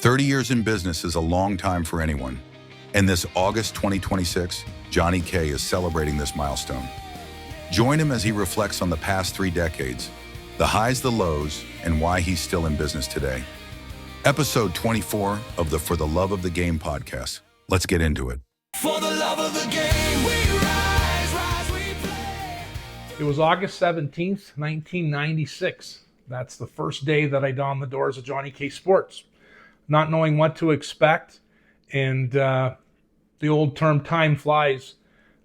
30 years in business is a long time for anyone. And this August 2026, Johnny K is celebrating this milestone. Join him as he reflects on the past 3 decades, the highs, the lows, and why he's still in business today. Episode 24 of the For the Love of the Game podcast. Let's get into it. For the love of the game, we rise, we play. It was August 17th, 1996. That's the first day that I donned the doors of Johnny K Sports. Not knowing what to expect, and the old term time flies,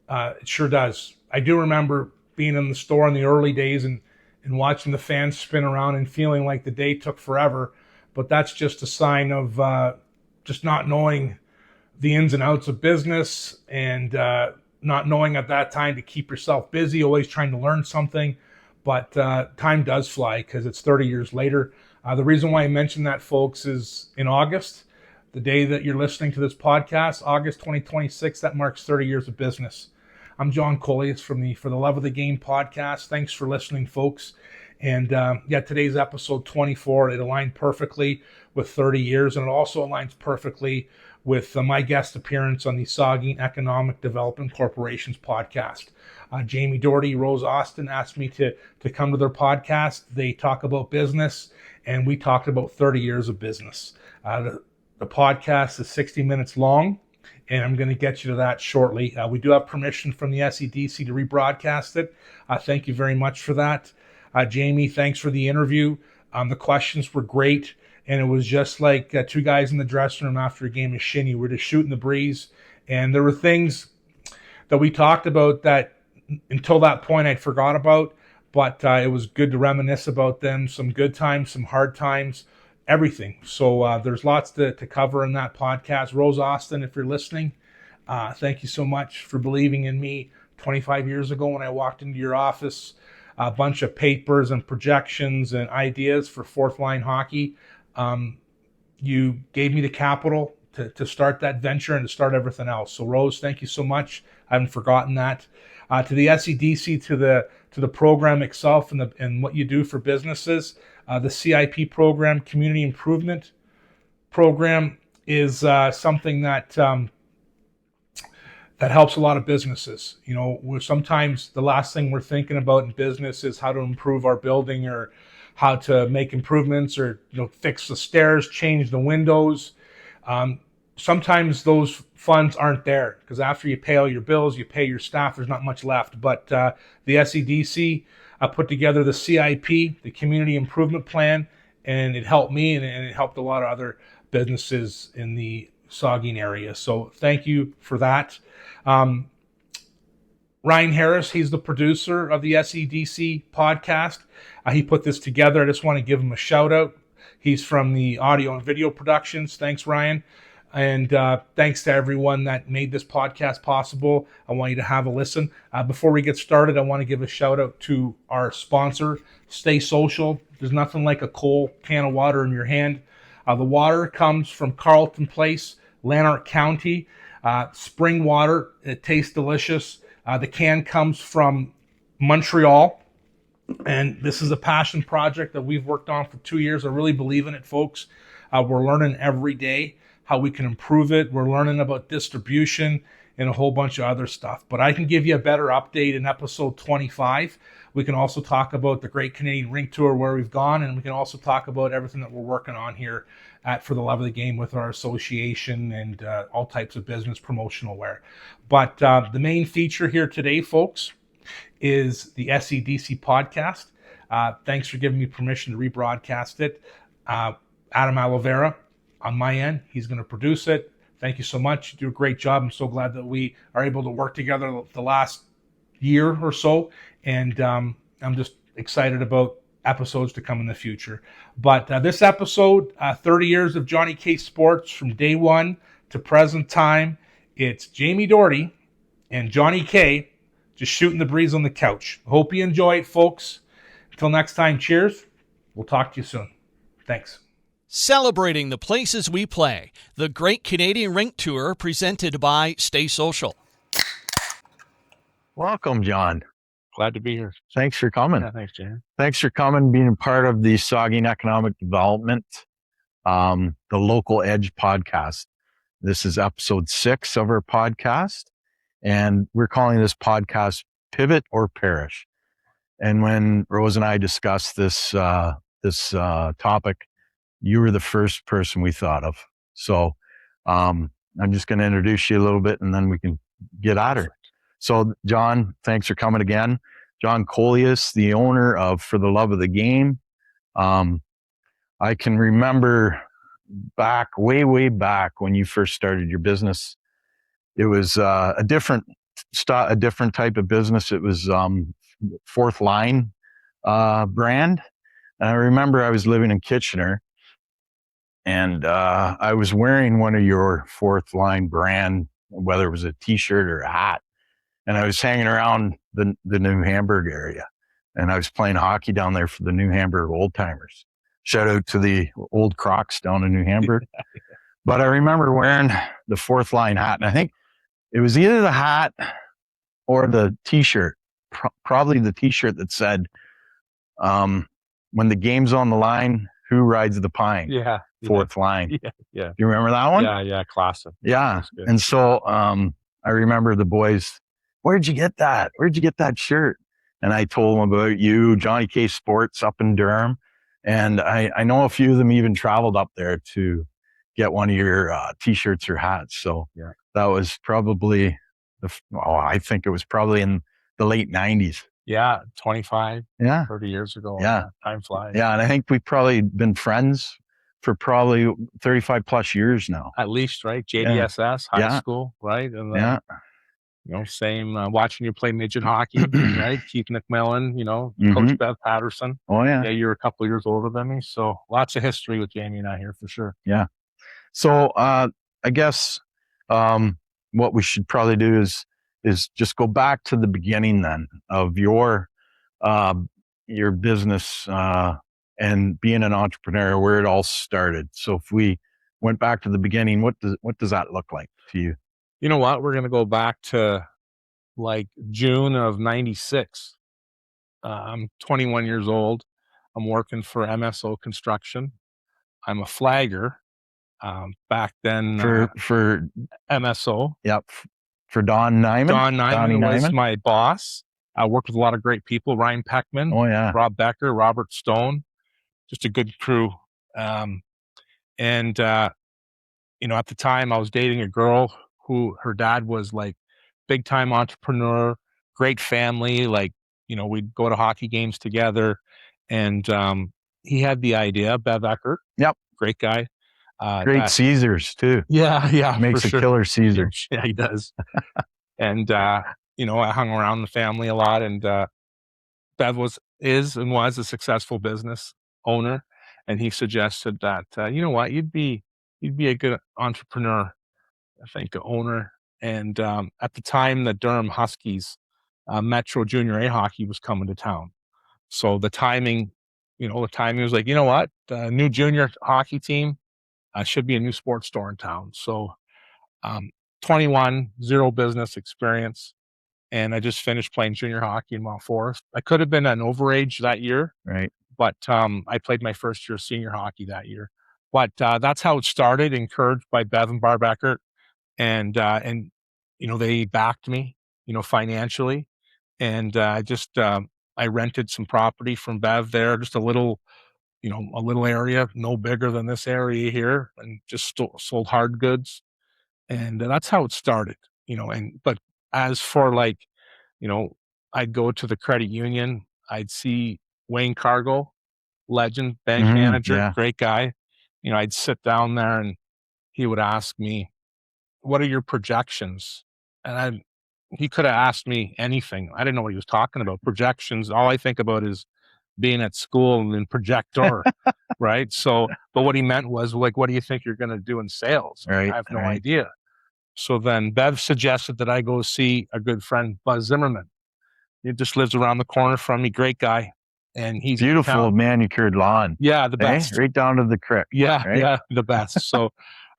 it sure does. I do remember being in the store in the early days and watching the fans spin around and feeling like the day took forever, but that's just a sign of just not knowing the ins and outs of business and not knowing at that time to keep yourself busy, always trying to learn something. But time does fly because it's 30 years later. The reason why I mention that, folks, is in August, the day that you're listening to this podcast, August 2026, that marks 30 years of business. I'm John Coleus from the For the Love of the Game podcast. Thanks for listening, folks. And today's episode 24, it aligned perfectly with 30 years, and it also aligns perfectly with my guest appearance on the Saugeen Economic Development Corporation's podcast. Jamie Doherty, Rose Austin asked me to come to their podcast. They talk about business, and we talked about 30 years of business. The podcast is 60 minutes long, and I'm going to get you to that shortly. We do have permission from the SEDC to rebroadcast it. Thank you very much for that. Jamie, thanks for the interview. The questions were great, and it was just like 2 guys in the dressing room after a game of shinny. We're just shooting the breeze, and there were things that we talked about that until that point I'd forgot about, but it was good to reminisce about them. Some good times, some hard times, everything. So there's lots to cover in that podcast. Rose Austin, if you're listening, thank you so much for believing in me 25 years ago when I walked into your office. A bunch of papers and projections and ideas for fourth line hockey. You gave me the capital to start that venture and to start everything else. So Rose, thank you so much. I haven't forgotten that. To the SEDC, to the program itself and what you do for businesses. The CIP program, Community Improvement Program, is something that helps a lot of businesses. You know, sometimes the last thing we're thinking about in business is how to improve our building or how to make improvements or fix the stairs, change the windows. Sometimes those funds aren't there because after you pay all your bills, you pay your staff, there's not much left. But the SEDC put together the CIP, the Community Improvement Plan, and it helped me and it helped a lot of other businesses in the Saugeen area. So thank you for that. Ryan Harris, he's the producer of the SEDC podcast. He put this together. I just want to give him a shout out. He's from the audio and video productions. Thanks, Ryan. And thanks to everyone that made this podcast possible. I want you to have a listen. Before we get started, I want to give a shout out to our sponsor, Stay Social. There's nothing like a cold can of water in your hand. The water comes from Carleton Place, Lanark County. Spring water. It tastes delicious. The can comes from Montreal. And this is a passion project that we've worked on for 2 years. I really believe in it, folks. We're learning every day how we can improve it. We're learning about distribution and a whole bunch of other stuff. But I can give you a better update in episode 25. We can also talk about the Great Canadian Rink Tour, where we've gone, and we can also talk about everything that we're working on here at For the Love of the Game with our association and all types of business promotional wear. But the main feature here today, folks, is the SEDC podcast. Thanks for giving me permission to rebroadcast it. Adam Alavera, on my end, he's going to produce it. Thank you so much. You do a great job. I'm so glad that we are able to work together the last year or so. And I'm just excited about episodes to come in the future. But this episode, 30 years of Johnny K Sports from day one to present time. It's Jamie Doherty and Johnny K just shooting the breeze on the couch. Hope you enjoy it, folks. Until next time, cheers. We'll talk to you soon. Thanks. Celebrating the places we play. The Great Canadian Rink Tour presented by Stay Social. Welcome, John. Glad to be here. Thanks for coming. Yeah, thanks, Jan. Thanks for coming, being a part of the Saugeen Economic Development the Local Edge podcast. This is episode 6 of our podcast, and we're calling this podcast Pivot or Perish. And when Rose and I discussed this topic, you were the first person we thought of. So I'm just going to introduce you a little bit, and then we can get at her. So, John, thanks for coming again. John Coleus, the owner of For the Love of the Game. I can remember way back when you first started your business. It was a different type of business. It was Fourth Line brand. And I remember I was living in Kitchener, and I was wearing one of your Fourth Line brand, whether it was a t-shirt or a hat. And I was hanging around the New Hamburg area, and I was playing hockey down there for the New Hamburg Old Timers. Shout out to the old Crocs down in New Hamburg. But I remember wearing the Fourth Line hat, and I think it was either the hat or the t-shirt, probably the t-shirt that said, when the game's on the line, who rides the pine? Yeah. Fourth Line. Yeah. Do you remember that one? Yeah. Classic. Yeah. And so I remember the boys, where'd you get that? Where'd you get that shirt? And I told them about you, Johnny K Sports up in Durham. And I know a few of them even traveled up there to get one of your t-shirts or hats. So that was probably, I think it was probably in the late 90s. Yeah. 25, Yeah. 30 years ago. Yeah. Time flies. Yeah. And I think we've probably been friends for probably 35 plus years now. At least, right? JDSS, high school, right? And then, same, watching you play midget hockey, right? Keith McMillan, Coach Bev Patterson. Oh, yeah. Yeah, you're a couple of years older than me. So lots of history with Jamie and I here for sure. Yeah. So I guess what we should probably do is just go back to the beginning then of your business and being an entrepreneur, where it all started. So if we went back to the beginning, what does that look like to you? You know what? We're going to go back to like June of 96. I'm 21 years old. I'm working for MSO Construction. I'm a flagger. Back then For MSO. Yep. For Don Nyman. Don Nyman was my boss. I worked with a lot of great people. Ryan Peckman. Oh, yeah. Rob Becker, Robert Stone. Just a good crew. At the time I was dating a girl who her dad was like big time entrepreneur, great family. Like, we'd go to hockey games together, and he had the idea, Bev Eckert. Yep. Great guy. Great Caesars too. Yeah. Makes a killer Caesar. Yeah, he does. And, I hung around the family a lot, and Bev was a successful business owner. And he suggested that, you'd be a good entrepreneur, I think, owner. And at the time, the Durham Huskies Metro Junior A hockey was coming to town. So the timing was like, the new junior hockey team should be a new sports store in town. So 21, zero business experience. And I just finished playing junior hockey in Mount Forest. I could have been an overage that year. Right. But I played my first year of senior hockey that year. But that's how it started, encouraged by Bev and Barb Eckert. And they backed me, financially. And I rented some property from Bev there, just a little area, no bigger than this area here, and just sold hard goods. And that's how it started, but as for I'd go to the credit union, I'd see Wayne Cargo, legend, bank manager, great guy. I'd sit down there and he would ask me, what are your projections? And he could have asked me anything. I didn't know what he was talking about. Projections, all I think about is being at school and projector, right? So, but what he meant was like, what do you think you're going to do in sales? Right. I have no idea. So then Bev suggested that I go see a good friend, Buzz Zimmerman. He just lives around the corner from me. Great guy. And he's beautiful manicured lawn. Yeah, the best. Right down to the creek. Yeah, right? Yeah, the best. So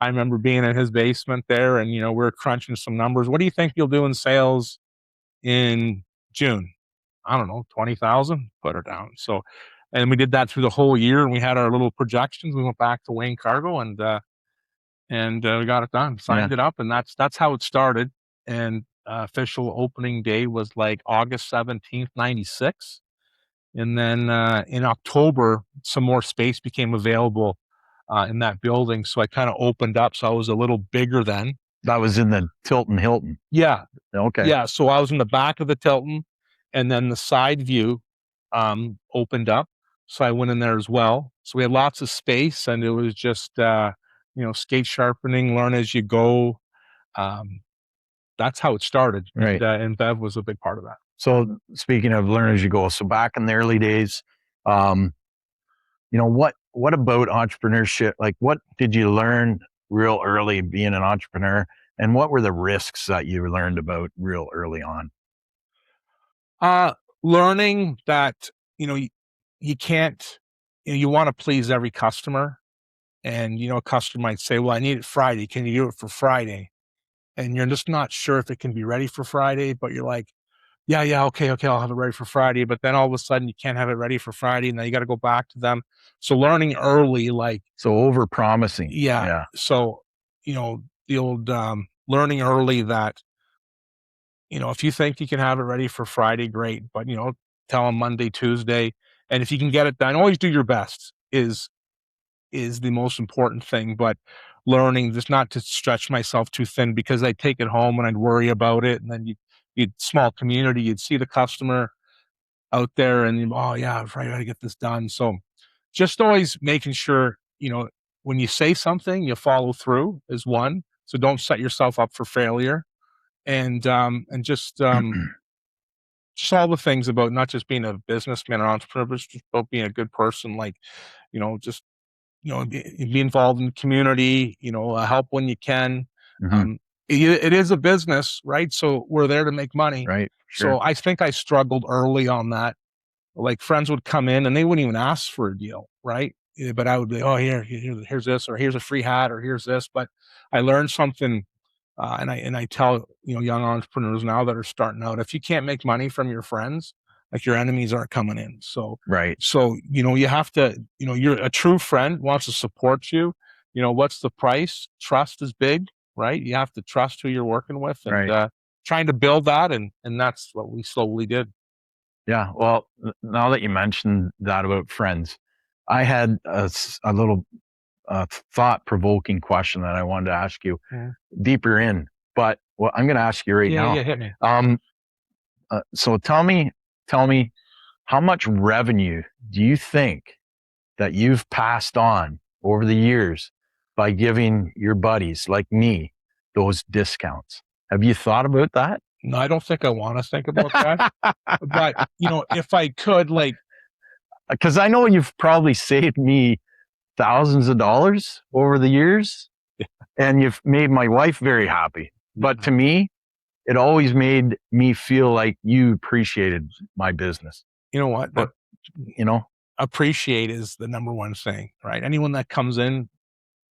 I remember being in his basement there, and we're crunching some numbers. What do you think you'll do in sales in June? I don't know, 20,000. Put her down. So And we did that through the whole year, and we had our little projections. We went back to Wayne Cargo, and we got it done, signed it up, and that's how it started. And official opening day was like August 17th, 96. And then in October, some more space became available in that building. So I kind of opened up. So I was a little bigger then. That was in the Tilton Hilton. Yeah. Okay. Yeah. So I was in the back of the Tilton, and then the side view opened up. So I went in there as well. So we had lots of space, and it was just, skate sharpening, learn as you go. That's how it started. Right. And Bev was a big part of that. So speaking of learn as you go, so back in the early days, what about entrepreneurship? Like, what did you learn real early being an entrepreneur, and what were the risks that you learned about real early on? Learning that, you can't, you want to please every customer, and, a customer might say, well, I need it Friday. Can you do it for Friday? And you're just not sure if it can be ready for Friday, but you're like, yeah, okay, I'll have it ready for Friday. But then all of a sudden you can't have it ready for Friday, and then you got to go back to them. So learning early, so over promising. Yeah. So, the old learning early that, if you think you can have it ready for Friday, great. But, tell them Monday, Tuesday. And if you can get it done, always do your best is the most important thing. But learning just not to stretch myself too thin, because I'd take it home and I'd worry about it. And then you'd small community, you'd see the customer out there, and oh yeah, right, I gotta get this done. So just always making sure, when you say something, you follow through is one. So don't set yourself up for failure. And just all the things about not just being a businessman or entrepreneur, but just about being a good person. Be involved in the community, help when you can. Mhm. It is a business, right? So we're there to make money. Right. Sure. So I think I struggled early on that. Like, friends would come in and they wouldn't even ask for a deal, right? But I would be, oh, here's this, or here's a free hat, or here's this. But I learned something, and I tell young entrepreneurs now that are starting out, if you can't make money from your friends, like, your enemies aren't coming in. So right. So you have to, you're a true friend wants to support you. What's the price? Trust is big, right? You have to trust who you're working with, and Right. Trying to build that, and that's what we slowly did. Yeah. Well, now that you mentioned that about friends, I had a little thought-provoking question that I wanted to ask you deeper in, but I'm going to ask you right now. Yeah, hit me. So tell me, how much revenue do you think that you've passed on over the years by giving your buddies like me those discounts? Have you thought about that? No, I don't think I want to think about that. But, if I could, because I know you've probably saved me thousands of dollars over the years, and you've made my wife very happy. But to me, it always made me feel like you appreciated my business. You know what? But, appreciate is the number one thing, right? Anyone that comes in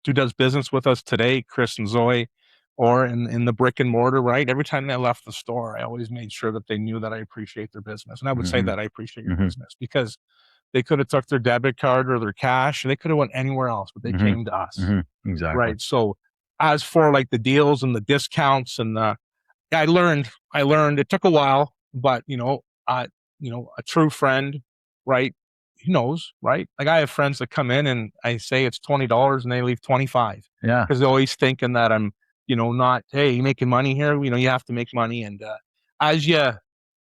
who does business with us today, Chris and Zoe, or in the brick and mortar, right? Every time they left the store, I always made sure that they knew that I appreciate their business. And I would say that I appreciate your business, because they could have took their debit card or their cash, and they could have went anywhere else, but they came to us. Exactly. Right. So as for the deals and the discounts and I learned it took a while, but a true friend, right? He knows, right? Like, I have friends that come in and I say it's $20 and they leave 25. Yeah. Because they're always thinking that I'm, not, hey, you making money here? You have to make money. And as you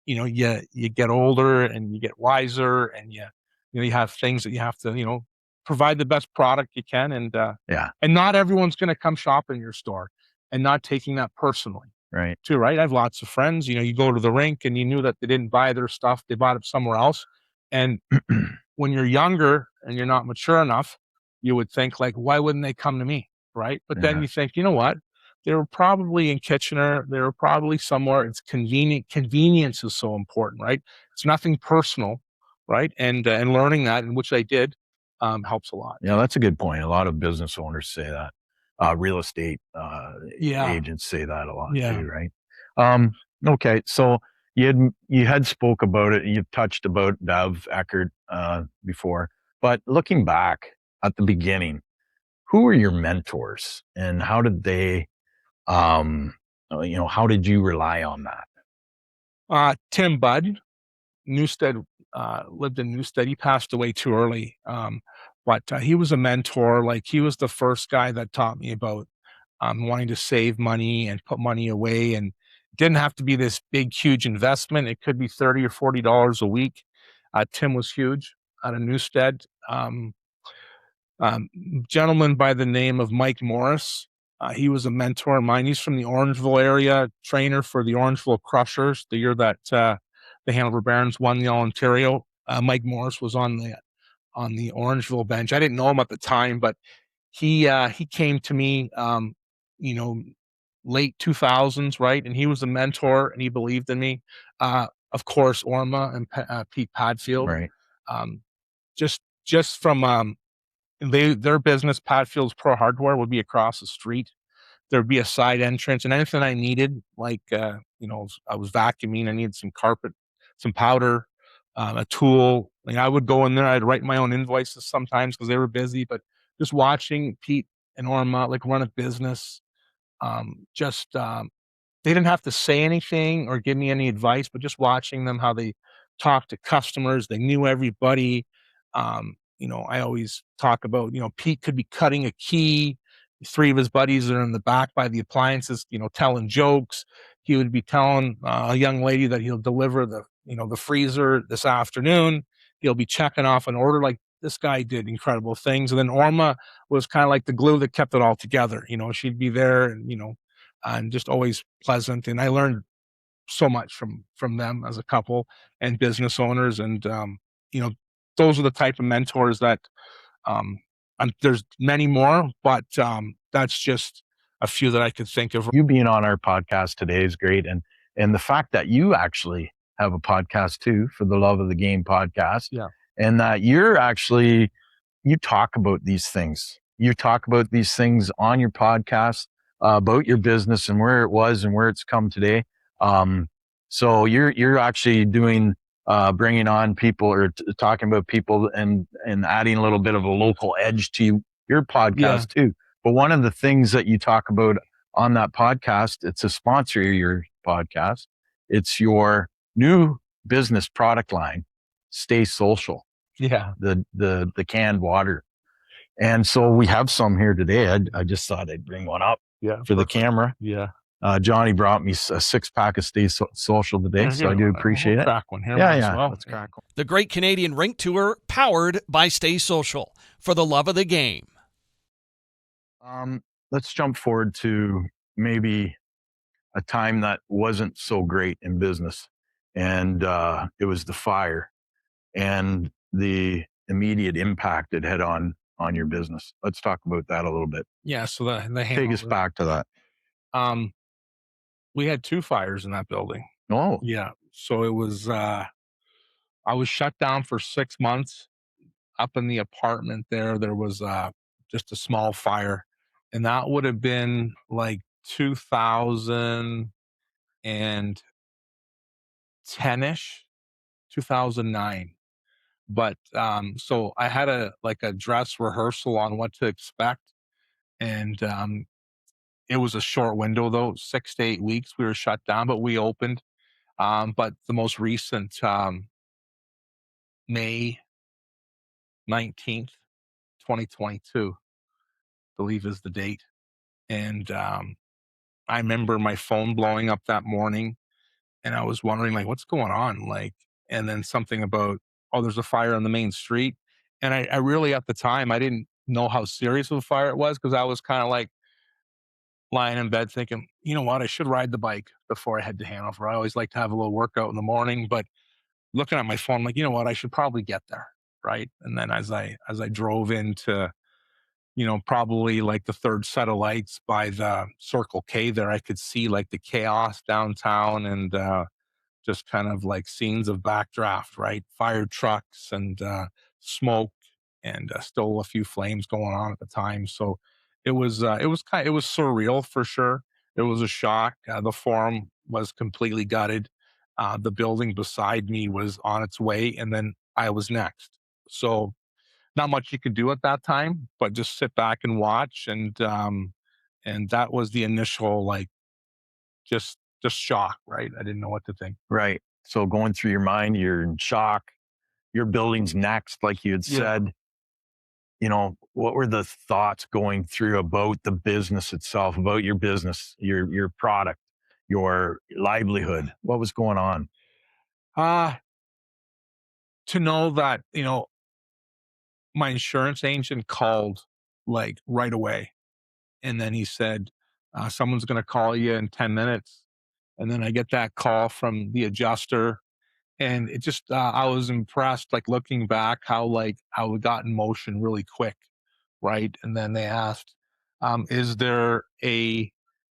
get older and you get wiser, and you have things that you have to, provide the best product you can. And and not everyone's going to come shop in your store, and not taking that personally. Right. Too, right? I have lots of friends, you go to the rink and you knew that they didn't buy their stuff, they bought it somewhere else. And when you're younger and you're not mature enough, you would think, like, why wouldn't they come to me? Right. But then you think, you know what? They were probably in Kitchener. They were probably somewhere. It's convenient. Convenience is so important, right? It's nothing personal, right? And learning that, and which I did, helps a lot. Yeah, that's a good point. A lot of business owners say that. Real estate agents say that a lot too, right? Okay, so you had spoke about it. You've touched about Bev Eckert before, but looking back at the beginning, who were your mentors and how did they, how did you rely on that? Tim Budd, Newstead, lived in Newstead. He passed away too early. But he was a mentor. Like, he was the first guy that taught me about wanting to save money and put money away. And it didn't have to be this big, huge investment. It could be $30 or $40 a week. Tim was huge out of Newstead. Gentleman by the name of Mike Morris. He was a mentor of mine. He's from the Orangeville area, trainer for the Orangeville Crushers. The year that the Hanover Barons won the All-Ontario, Mike Morris was on the Orangeville bench. I didn't know him at the time, but he came to me, late 2000s, right? And he was a mentor, and he believed in me. Of course, Orma and Pete Padfield. Right. Just from their business, Padfield's Pro Hardware, would be across the street. There'd be a side entrance, and anything I needed, like I was vacuuming, I needed some carpet, some powder, a tool. Like, I would go in there. I'd write my own invoices sometimes because they were busy. But just watching Pete and Orma like run a business, they didn't have to say anything or give me any advice, but just watching them, how they talked to customers, they knew everybody. I always talk about, Pete could be cutting a key. Three of his buddies are in the back by the appliances, telling jokes. He would be telling a young lady that he'll deliver the freezer this afternoon. He'll be checking off an order. Like, this guy did incredible things. And then Orma was kind of like the glue that kept it all together. She'd be there and just always pleasant. And I learned so much from them as a couple and business owners. And, those are the type of mentors that, there's many more, but that's just a few that I could think of. You being on our podcast today is great. And the fact that you actually have a podcast too, for the Love of the Game podcast. Yeah. And that you talk about these things. You talk about these things on your podcast, about your business and where it was and where it's come today. So you're actually doing, bringing on people or talking about people and adding a little bit of a local edge to your podcast too. But one of the things that you talk about on that podcast, it's a sponsor of your podcast. It's your new business product line, Stay Social. Yeah. The canned water. And so we have some here today. I just thought I'd bring one up for the camera. Yeah. Johnny brought me a 6-pack of Stay Social today, so I do appreciate it. Crack one here. Yeah. Well. Let's crack one. The Great Canadian Rink Tour, powered by Stay Social, for the love of the game. Let's jump forward to maybe a time that wasn't so great in business, and it was the fire and the immediate impact it had on your business. Let's talk about that a little bit. Yeah. So the Take us back to that. We had 2 fires in that building. Oh, Yeah. So it was, I was shut down for 6 months. Up in the apartment there was just a small fire. And that would have been like 2010-ish, 2009. But so I had a dress rehearsal on what to expect. And it was a short window, though, 6 to 8 weeks we were shut down, but we opened. But the most recent, May 19th, 2022, I believe is the date. And I remember my phone blowing up that morning, and I was wondering, like, what's going on? Like, and then something about, oh, there's a fire on the main street. And I really, at the time, I didn't know how serious of a fire it was, because I was kind of like lying in bed thinking, you know what, I should ride the bike before I head to Hanover. I always like to have a little workout in the morning, but looking at my phone, I'm like, you know what, I should probably get there. Right. And then as I drove into, probably like the third set of lights by the Circle K there, I could see like the chaos downtown and just kind of like scenes of backdraft, right? Fire trucks and smoke and still a few flames going on at the time. So it was surreal for sure. It was a shock. The forum was completely gutted. The building beside me was on its way, and then I was next. So not much you could do at that time, but just sit back and watch. And that was the initial, like, just shock, right? I didn't know what to think. Right. So going through your mind, you're in shock. Your building's next, like you had Yeah. said. You know, what were the thoughts going through about the business itself, about your business, your product, your livelihood? What was going on? Uh, to know that, my insurance agent called like right away. And then he said, someone's going to call you in 10 minutes. And then I get that call from the adjuster. And it just, I was impressed, like looking back, how it got in motion really quick. Right. And then they asked, is there a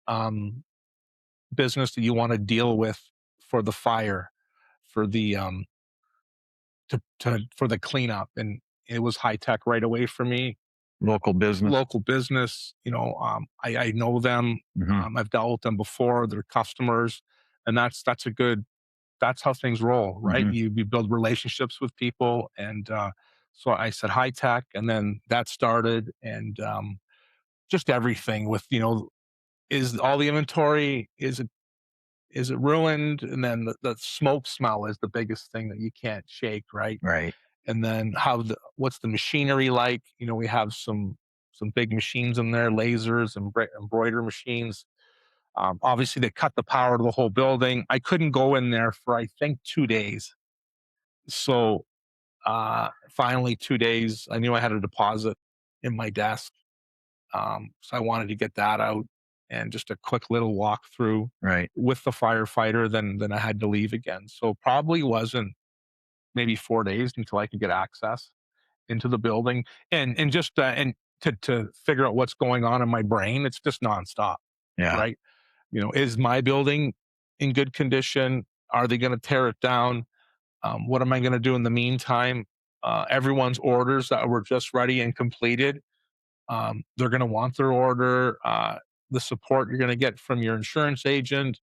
um, business that you want to deal with for the fire, for the, for the cleanup? And it was high tech right away for me. Local business. Local business, I know them. Mhm. I've dealt with them before. They're customers, and that's how things roll, right? Mhm. You build relationships with people, and so I said high tech, and then that started, and just everything with, is all the inventory, is it ruined? And then the smoke smell is the biggest thing that you can't shake, right? Right. And then what's the machinery like? We have some big machines in there, lasers and embroider machines. Obviously, they cut the power to the whole building. I couldn't go in there for, I think, 2 days. So finally, 2 days, I knew I had a deposit in my desk. So I wanted to get that out, and just a quick little walkthrough Right. with the firefighter. Then I had to leave again. So probably wasn't maybe 4 days until I could get access into the building, and just to figure out what's going on in my brain. It's just nonstop, Yeah. right? Is my building in good condition? Are they going to tear it down? What am I going to do in the meantime? Everyone's orders that were just ready and completed, they're going to want their order. The support you're going to get from your insurance agent,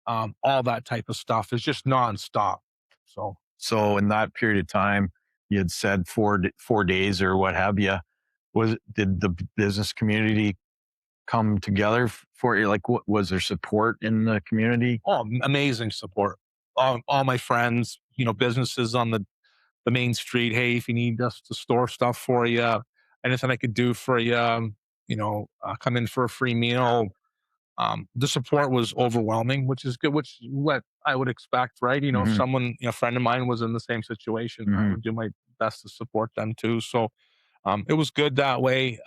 all that type of stuff is just nonstop. So in that period of time, you had said 4 days or what have you. Did the business community come together for you? Like, what was there support in the community? Oh, amazing support. All my friends, businesses on the main street. Hey, if you need us to store stuff for you, anything I could do for you, come in for a free meal. The support was overwhelming, which is good, which is what I would expect, right? If Mhm. someone, a friend of mine was in the same situation, I Mhm. would do my best to support them too. So it was good that way.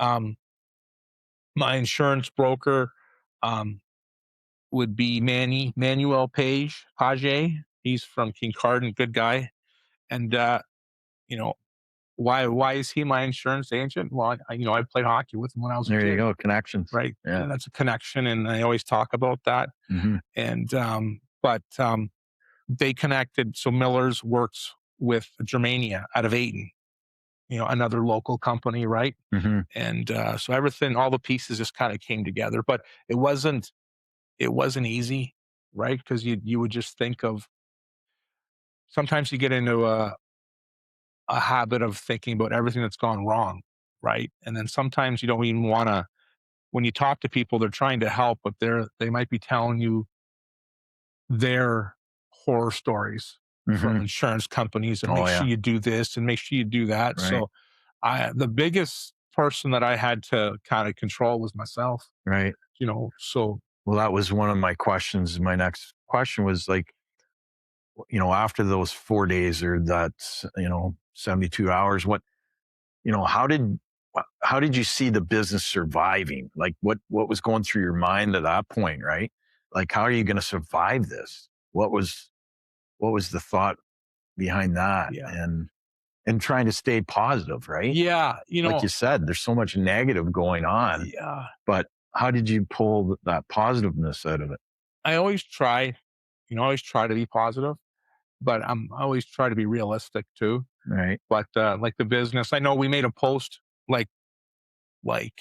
My insurance broker um, would be Manuel Page. He's from Kincardine, good guy. And you know, why is he my insurance agent? Well, I played hockey with him when I was a There you kid, go. Connections. right? Yeah. And that's a connection, and I always talk about that. Mhm. And but they connected. So Miller's works with Germania out of Ayton, another local company, right? Mhm. And so everything, all the pieces just kind of came together. But it wasn't easy, right? Because you would just think of, sometimes you get into a habit of thinking about everything that's gone wrong, right? And then sometimes you don't even want to. When you talk to people, they're trying to help, but they might be telling you their horror stories from Mhm. insurance companies, and Oh, make yeah. sure you do this and make sure you do that. Right. So the biggest person that I had to kind of control was myself, Right. so Well, that was one of my questions. My next question was like, after those 4 days or that, 72 hours, how did you see the business surviving? Like what was going through your mind at that point, right? Like, how are you going to survive this? What was the thought behind that? yeah. And trying to stay positive, right? Yeah, Like you said, there's so much negative going on, yeah. but how did you pull that positiveness out of it? I always try, to be positive, but I always try to be realistic too. Right. But like the business, I know we made a post like like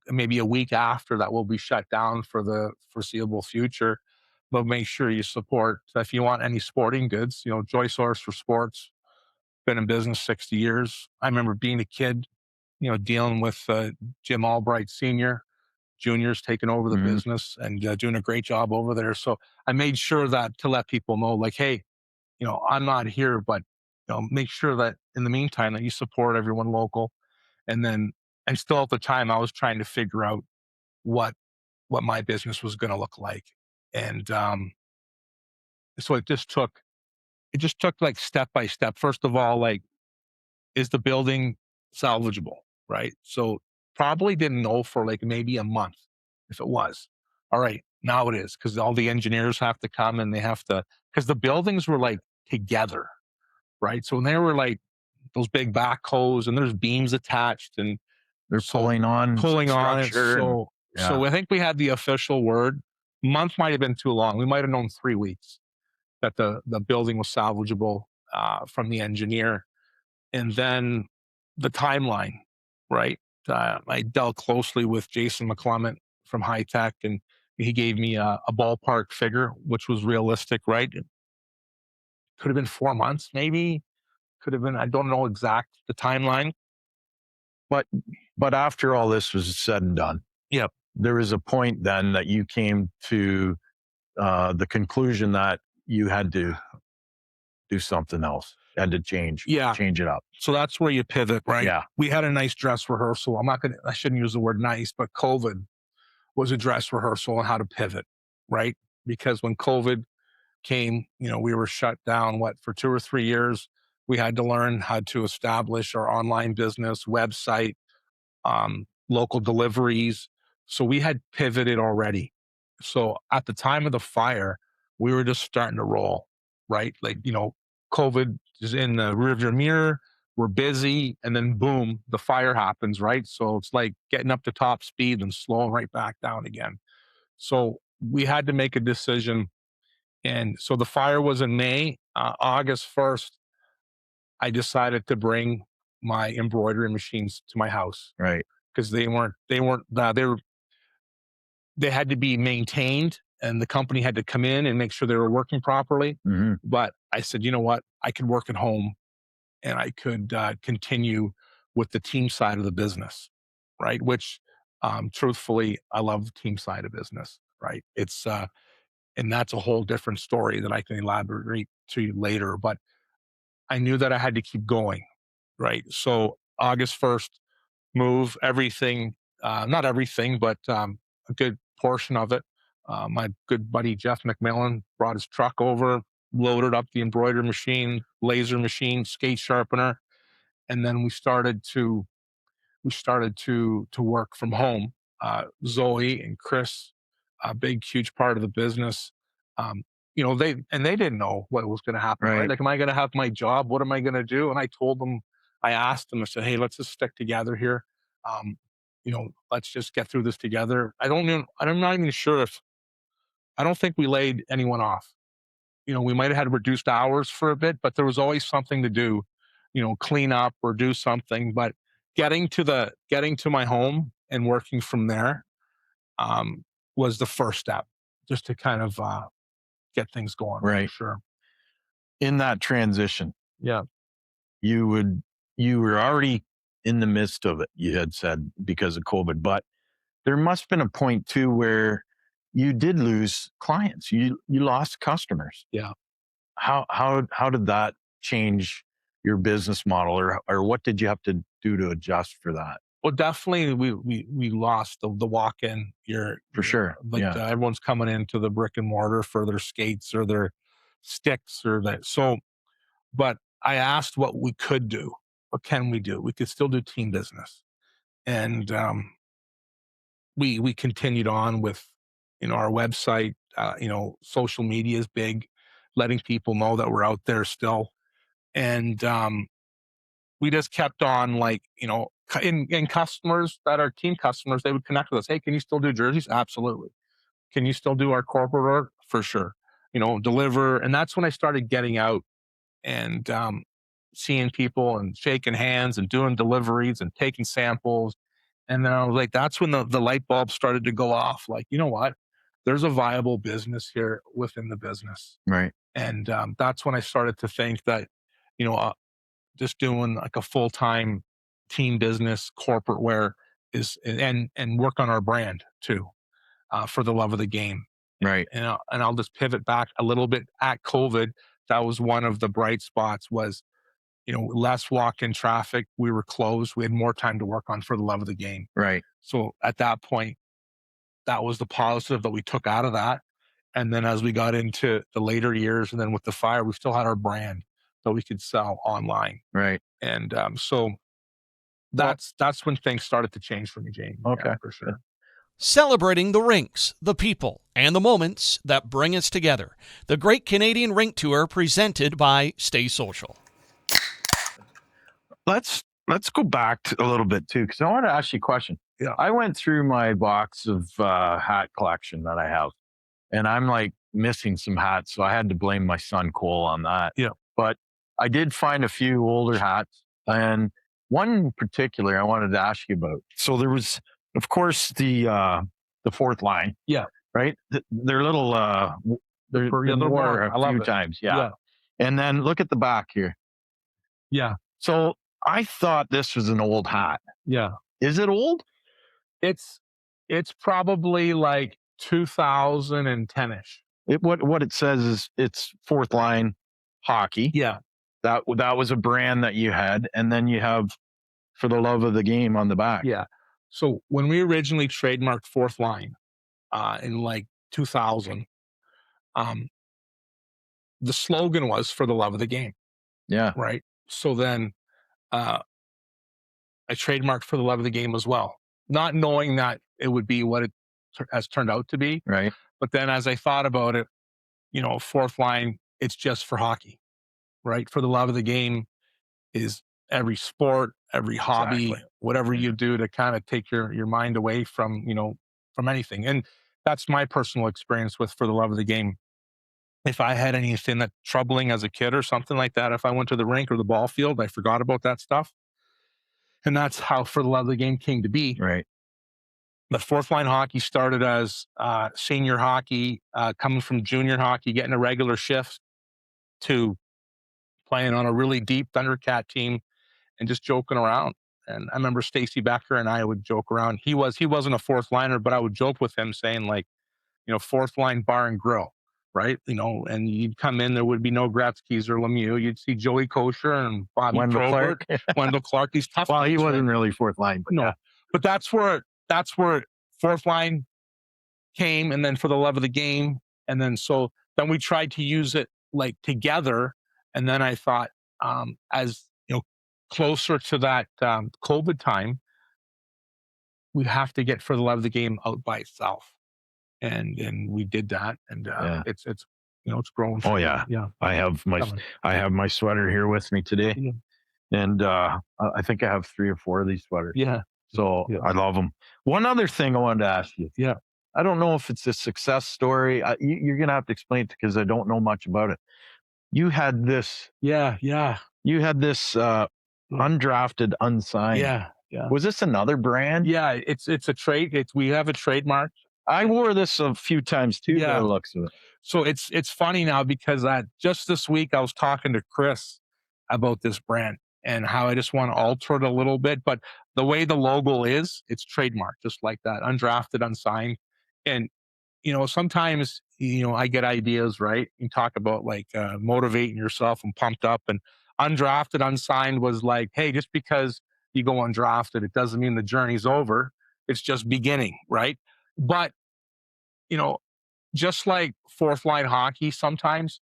maybe a week after that will be shut down for the foreseeable future. but make sure you support. If you want any sporting goods, Joy Source for Sports, been in business 60 years. I remember being a kid, dealing with Jim Albright Sr., Junior's taking over the business and doing a great job over there. So I made sure that to let people know, like, hey, I'm not here, but make sure that in the meantime that you support everyone local. And then, and still at the time, I was trying to figure out what my business was going to look like, and so it just took like step by step. First of all, like, is the building salvageable, right? So probably didn't know for like maybe a month if it was. All right, now it is, because all the engineers have to come and they have to, because the buildings were like together, right? So when they were like those big backhoes and there's beams attached and They're pulling on it. structure and- So I think we had the official word. Month might have been too long. We might have known 3 weeks that the building was salvageable from the engineer. And then the timeline, right? I dealt closely with Jason McClement from High Tech, and he gave me a ballpark figure, which was realistic, right? It could have been 4 months, maybe. Could have been, I don't know exact the timeline. But after all this was said and done, Yep. there was a point then that you came to the conclusion that you had to do something else, had to change it up. So that's where you pivot, right? Yeah. We had a nice dress rehearsal. I shouldn't use the word nice, but COVID was a dress rehearsal on how to pivot, right? Because when COVID came, we were shut down, for 2 or 3 years. We had to learn how to establish our online business, website, local deliveries. So we had pivoted already. So at the time of the fire, we were just starting to roll, right? Like, COVID is in the rearview mirror. We're busy, and then boom, the fire happens, right? So it's like getting up to top speed and slowing right back down again. So we had to make a decision. And so the fire was in May. August 1st, I decided to bring my embroidery machines to my house, Right. because they had to be maintained, and the company had to come in and make sure they were working properly. But I said, you know what? I could work at home, and I could continue with the team side of the business, right? Which, truthfully, I love the team side of business, right? It's and that's a whole different story that I can elaborate to you later. But I knew that I had to keep going, right? So August 1st, move everything, not everything, but a good portion of it. My good buddy Jeff McMillan brought his truck over, loaded up the embroidery machine, laser machine, skate sharpener, and then we started to work from home. Zoe and Chris, a big huge part of the business. They didn't know what was going to happen. Right? Like, am I going to have my job? What am I going to do? And I asked them. I said, hey, let's just stick together here. Let's just get through this together. I'm not even sure I don't think we laid anyone off. We might have had reduced hours for a bit, but there was always something to do, clean up or do something. But getting to my home and working from there was the first step, just to kind of get things going. Right. Sure. In that transition, Yeah. you were already in the midst of it, you had said, because of COVID, but there must have been a point too where you did lose clients. You lost customers. Yeah. How did that change your business model, or what did you have to do to adjust for that? Well, definitely we lost the walk-in. For sure. Like, everyone's coming into the brick and mortar for their skates or their sticks or that. So, but I asked what we could do. What can we do? We could still do team business. And we continued on with, our website, social media is big, letting people know that we're out there still. And we just kept on, like, in customers that are team customers, they would connect with us. Hey, can you still do jerseys? Absolutely. Can you still do our corporate work? For sure. Deliver. And that's when I started getting out and seeing people and shaking hands and doing deliveries and taking samples. And then I was like, that's when the light bulb started to go off. Like, you know what? there's a viable business here within the business. Right. And that's when I started to think that, just doing like a full-time team business, corporate wear and work on our brand too, for the love of the game. Right. And I'll just pivot back a little bit at COVID. That was one of the bright spots was, less walk-in traffic. We were closed. We had more time to work on for the love of the game. Right. So at that point, that was the positive that we took out of that. And then as we got into the later years, and then with the fire, we still had our brand that we could sell online. Right. And so that's when things started to change for me, Jamie. Okay. Yeah, for sure. Celebrating the rinks, the people, and the moments that bring us together. The Great Canadian Rink Tour presented by Stay Social. Let's go back a little bit too, because I want to ask you a question. Yeah. I went through my box of hat collection that I have, and I'm like missing some hats, so I had to blame my son Cole on that. Yeah. But I did find a few older hats, and one in particular I wanted to ask you about. So there was, of course, the fourth line. Yeah. Right. They're little. They're wore a few times. Yeah. And then look at the back here. Yeah. So I thought this was an old hat. Yeah. Is it old? It's probably like 2010-ish. What it says is it's fourth line hockey. Yeah. That was a brand that you had, and then you have for the love of the game on the back. Yeah. So when we originally trademarked fourth line in like 2000, the slogan was for the love of the game. Yeah. Right. So then I trademarked for the love of the game as well, not knowing that it would be what it has turned out to be. Right. But then as I thought about it, fourth line, it's just for hockey, right? For the love of the game is every sport, every hobby, whatever you do to kind of take your mind away from, from anything. And that's my personal experience with for the love of the game. If I had anything that troubling as a kid or something like that, if I went to the rink or the ball field, I forgot about that stuff. And that's how for the love of the game came to be. Right. But fourth line hockey started as senior hockey, coming from junior hockey, getting a regular shift to playing on a really deep Thundercat team and just joking around. And I remember Stacy Becker and I would joke around. He wasn't a fourth liner, but I would joke with him saying like, fourth line bar and grill, right? And you'd come in, there would be no Gretzky's or Lemieux. You'd see Joey Kosher and Bobby Wendell Probert, Wendell Clark. These tough. Well, he guys, wasn't right? really fourth line. But No, yeah. but that's where fourth line came, and then for the love of the game, and then we tried to use it like together, and then I thought, as closer to that COVID time, we have to get for the love of the game out by itself, and we did that, and it's growing. Oh yeah, yeah. I have my sweater here with me today, and I think I have 3 or 4 of these sweaters. Yeah. So I love them. One other thing I wanted to ask you. Yeah. I don't know if it's a success story. You're going to have to explain it because I don't know much about it. You had this. Yeah. You had this undrafted, unsigned. Yeah. Was this another brand? Yeah. It's a trade. We have a trademark. I wore this a few times too. Yeah. By the looks of it. So it's funny now because just this week I was talking to Chris about this brand and how I just want to alter it a little bit. But the way the logo is, it's trademarked, just like that, undrafted, unsigned. And, sometimes, I get ideas, right? You talk about like motivating yourself and pumped up, and undrafted, unsigned was like, hey, just because you go undrafted, it doesn't mean the journey's over. It's just beginning, right? But, just like fourth line hockey, sometimes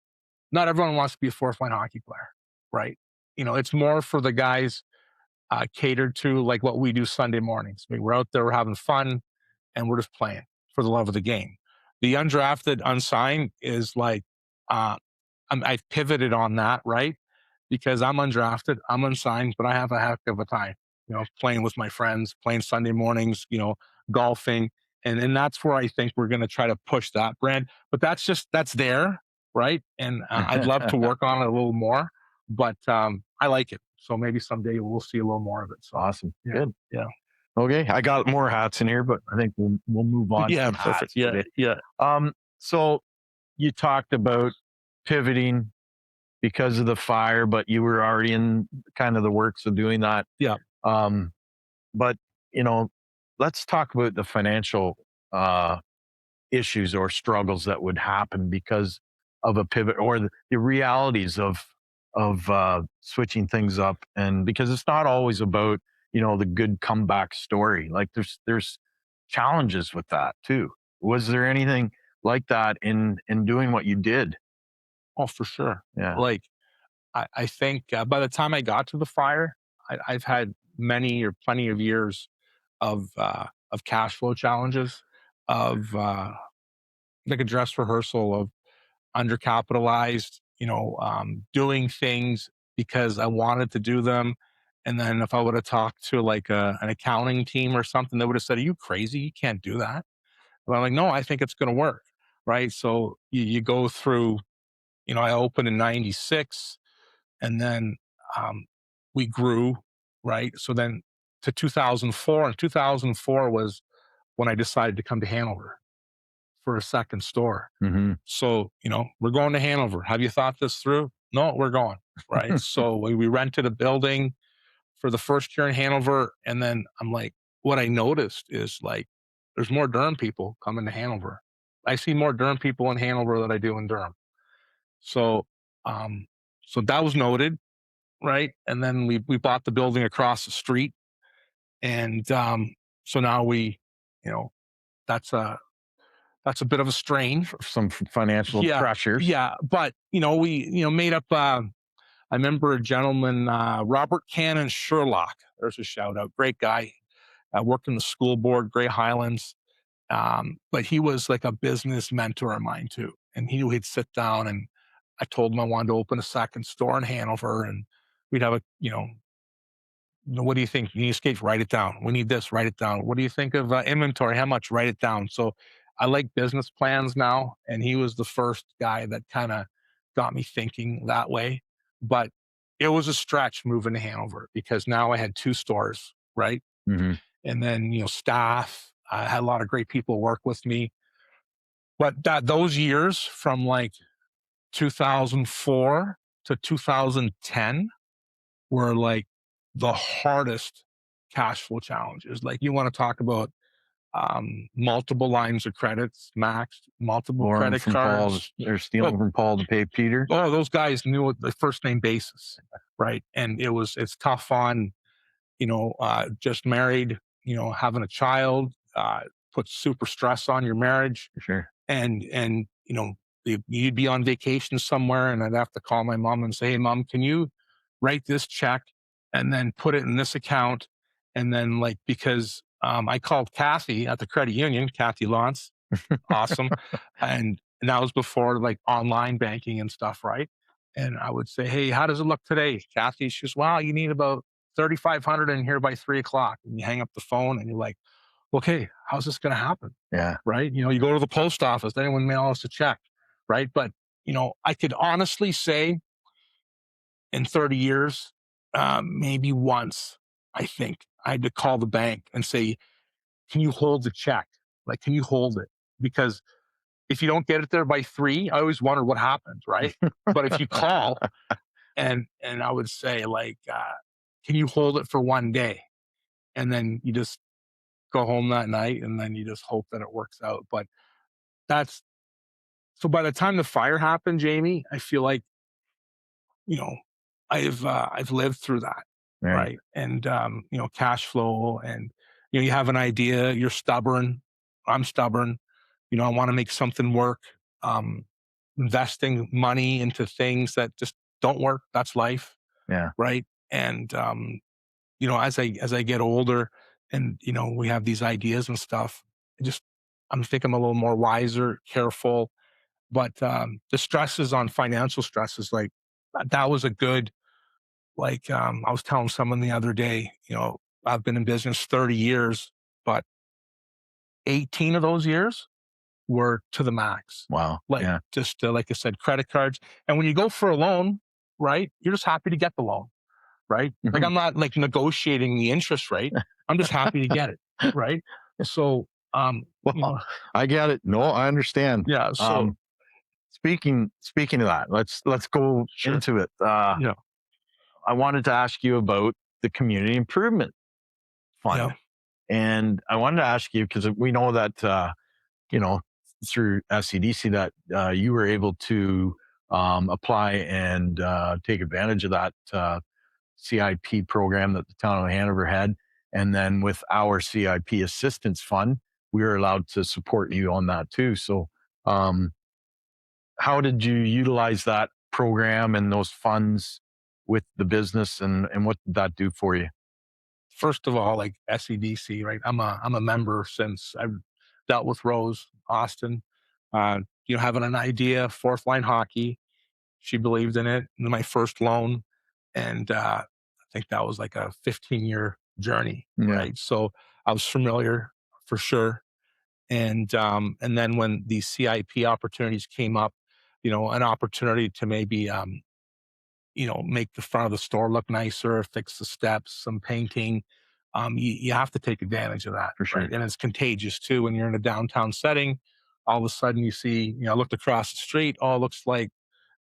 not everyone wants to be a fourth line hockey player, right? It's more for the guys catered to like what we do Sunday mornings. We're out there, we're having fun, and we're just playing for the love of the game. The undrafted, unsigned is like, I've pivoted on that, right? Because I'm undrafted, I'm unsigned, but I have a heck of a time, playing with my friends, playing Sunday mornings, golfing. And that's where I think we're going to try to push that brand. But that's there, right? And I'd love to work on it a little more, but I like it. So maybe someday we'll see a little more of it. So Awesome. yeah, Good. Yeah. Okay, I got more hats in here, but I think we'll move on. Yeah, from perfect. hats Yeah, today. yeah. So you talked about pivoting because of the fire, but you were already in kind of the works of doing that. Yeah. But let's talk about the financial issues or struggles that would happen because of a pivot, or the realities of switching things up. And because it's not always about the good comeback story. Like there's challenges with that too. Was there anything like that in doing what you did? Oh, for sure. Yeah. Like, I think by the time I got to the fire, I've had plenty of years of cash flow challenges, of like a dress rehearsal, of undercapitalized, doing things because I wanted to do them. And then if I would have talked to like an accounting team or something, they would have said, "Are you crazy? You can't do that." But I'm like, "No, I think it's going to work." Right. So you go through, I opened in 96, and then we grew. Right. So then to 2004, and 2004 was when I decided to come to Hanover for a second store. Mm-hmm. So, we're going to Hanover. Have you thought this through? No, we're going. Right. So we rented a building for the first year in Hanover. And then I'm like, what I noticed is like, there's more Durham people coming to Hanover. I see more Durham people in Hanover than I do in Durham. So, so that was noted. Right. And then we bought the building across the street. And so now that's a bit of a strain. Some financial pressures. Yeah. But, we, made up, I remember a gentleman, Robert Cannon Sherlock. There's a shout out. Great guy. Worked in the school board, Grey Highlands. But he was like a business mentor of mine too. And he'd sit down, and I told him I wanted to open a second store in Hanover, and we'd have what do you think? You need skates? Write it down. We need this, write it down. What do you think of inventory? How much? Write it down. So I like business plans now. And he was the first guy that kind of got me thinking that way. But it was a stretch moving to Hanover because now I had 2 stores, right? Mm-hmm. And then, staff. I had a lot of great people work with me. But those years from like 2004 to 2010 were like the hardest cash flow challenges. Like, you want to talk about multiple lines of credits, maxed, multiple credit cards. They're stealing from Paul to pay Peter. Oh, those guys knew the first name basis, right? And it's tough on, just married, having a child, puts super stress on your marriage. For sure. And you'd be on vacation somewhere, and I'd have to call my mom and say, "Hey, Mom, can you write this check and then put it in this account?" And then because I called Kathy at the credit union, Kathy Lawrence, awesome. And that was before like online banking and stuff, right? And I would say, "Hey, how does it look today?" Kathy, she goes, "Well, you need about 3,500 in here by 3:00. And you hang up the phone, and you're like, "Okay, how's this going to happen?" Yeah. Right. You go to the post office, anyone mail us a check. Right. But, I could honestly say in 30 years, maybe once, I think I had to call the bank and say, "Can you hold the check? Like, can you hold it?" Because if you don't get it there by 3, I always wonder what happens. Right. But if you call and I would say like, "Can you hold it for 1 day?" And then you just go home that night, and then you just hope that it works out. But so by the time the fire happened, Jamie, I feel like, I've lived through that. Right. And, cash flow, and, you have an idea, you're stubborn. I'm stubborn. I want to make something work. Investing money into things that just don't work. That's life. Yeah. Right. And, as I get older, and, we have these ideas and stuff, I'm thinking I'm a little more wiser, careful. But the stresses on financial stresses, like that was a good, like I was telling someone the other day, I've been in business 30 years, but 18 of those years were to the max. Wow. Like just like I said, credit cards. And when you go for a loan, right, you're just happy to get the loan. right? Like I'm not like negotiating the interest rate. I'm just happy to get it, right? So, Well, I get it. No, I understand. yeah. So Speaking of that, let's go into it. yeah, I wanted to ask you about the community improvement fund, yeah, and I wanted to ask you because we know that through SEDC that you were able to apply and take advantage of that CIP program that the town of Hanover had, and then with our CIP assistance fund, we were allowed to support you on that too. So, how did you utilize that program and those funds with the business, and what did that do for you? first of all, like SEDC, right? I'm a member since I've dealt with Rose Austin. Having an idea, fourth line hockey. She believed in it. My first loan, and I think that was like a 15-year journey, right? So I was familiar for sure. And then when these CIP opportunities came up, an opportunity to maybe make the front of the store look nicer, fix the steps, some painting. You have to take advantage of that. For sure. Right? And it's contagious too. When you're in a downtown setting, all of a sudden you see, I looked across the street, oh, it looks like,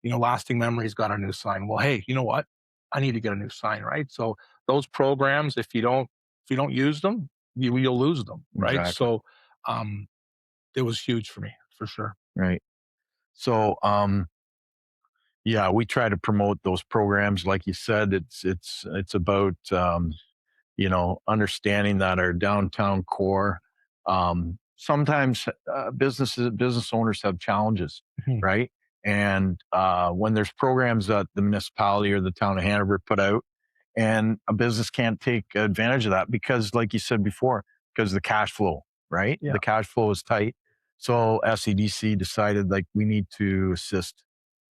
Lasting Memory's got a new sign. Well, hey, you know what? I need to get a new sign, right? So those programs, if you don't use them, you'll lose them, right? Exactly. So it was huge for me, for sure. Right. So, yeah, we try to promote those programs. Like you said, it's about, understanding that our downtown core, sometimes business owners have challenges, Mhm. right? And when there's programs that the municipality or the town of Hanover put out, and a business can't take advantage of that because, like you said before, because the cash flow, right? Yeah. The cash flow is tight. So SEDC decided like we need to assist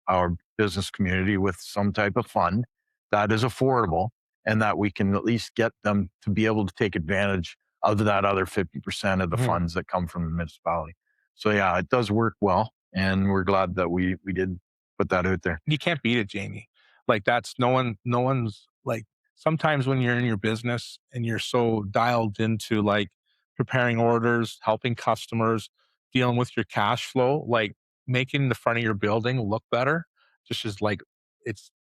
our business community with some type of fund that is affordable and that we can at least get them to be able to take advantage of that other 50% of the Mhm. funds that come from the municipality. So yeah, it does work well. And we're glad that we did put that out there. You can't beat it, Jamie. Like that's no one's like sometimes when you're in your business and you're so dialed into like preparing orders, helping customers, dealing with your cash flow, like making the front of your building look better, just is like it's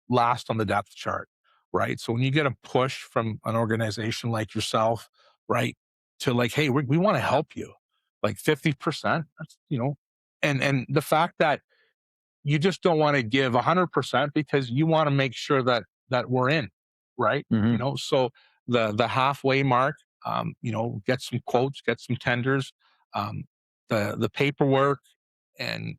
last on the depth chart, right? So when you get a push from an organization like yourself, right, to like, hey, we want to help you, like 50%, that's and the fact that you just don't want to give 100% because you want to make sure that we're in, right? Mhm. So the halfway mark, get some quotes, get some tenders, the paperwork, and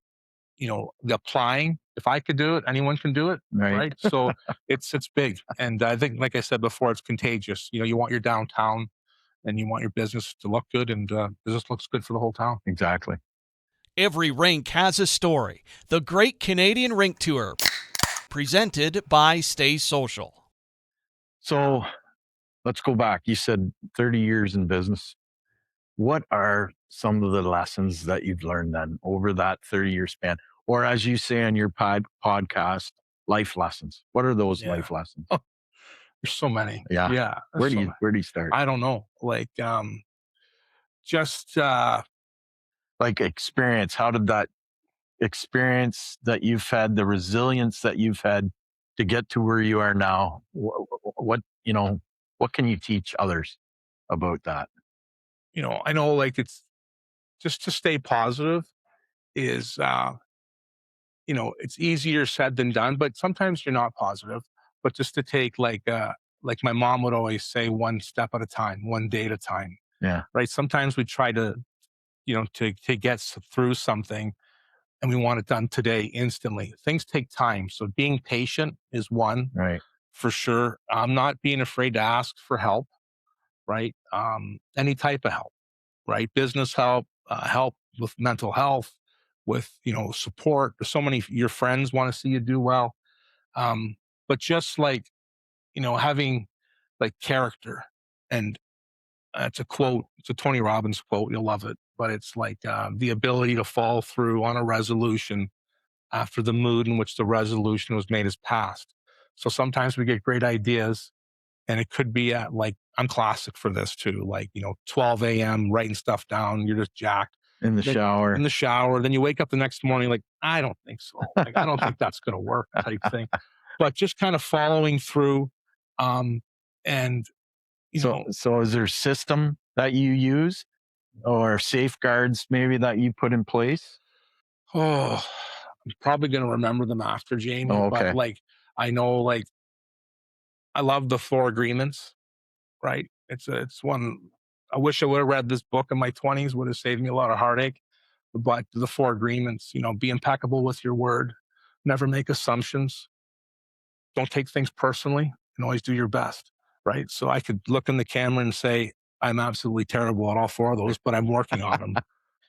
the applying. If I could do it, anyone can do it, Right. right? So it's big, and I think, like I said before, it's contagious. You want your downtown, and you want your business to look good, and business looks good for the whole town. Exactly. Every rink has a story. The Great Canadian Rink Tour, presented by Stay Social. So let's go back. You said 30 years in business. What are some of the lessons that you've learned then over that 30-year span? Or as you say on your podcast, life lessons. What are those Yeah. life lessons? Oh, there's so many. Yeah. Yeah. Where there's so do many. you start? I don't know. Like, just Like experience. How did that experience that you've had, the resilience that you've had to get to where you are now, what can you teach others about that? I know, like, it's just to stay positive is, it's easier said than done, but sometimes you're not positive. But just to take like my mom would always say, one step at a time, one day at a time, Yeah. right? Sometimes we try to, to get through something and we want it done today, instantly. Things take time. So being patient is one Right. for sure. I'm not being afraid to ask for help, right? Any type of help, right? Business help, help with mental health, with support. There's so many your friends want to see you do well, but just like having like character. And it's a quote. It's a Tony Robbins quote. You'll love it. But it's like the ability to fall through on a resolution after the mood in which the resolution was made is past. So sometimes we get great ideas, and it could be at like, I'm classic for this too, like, 12 a.m. writing stuff down. You're just jacked In the shower. in the shower. Then you wake up the next morning, like, I don't think so. Like, I don't think that's going to work type thing. But just kind of following through. And, So is there a system that you use or safeguards maybe that you put in place? I'm probably going to remember them after, Jamie. Oh, okay. But like, I know, like, I love the 4 agreements, right? It's one. I wish I would have read this book in my 20s, would have saved me a lot of heartache. But the 4 agreements, be impeccable with your word, never make assumptions, don't take things personally, and always do your best, right? So I could look in the camera and say, I'm absolutely terrible at all 4 of those, but I'm working on them.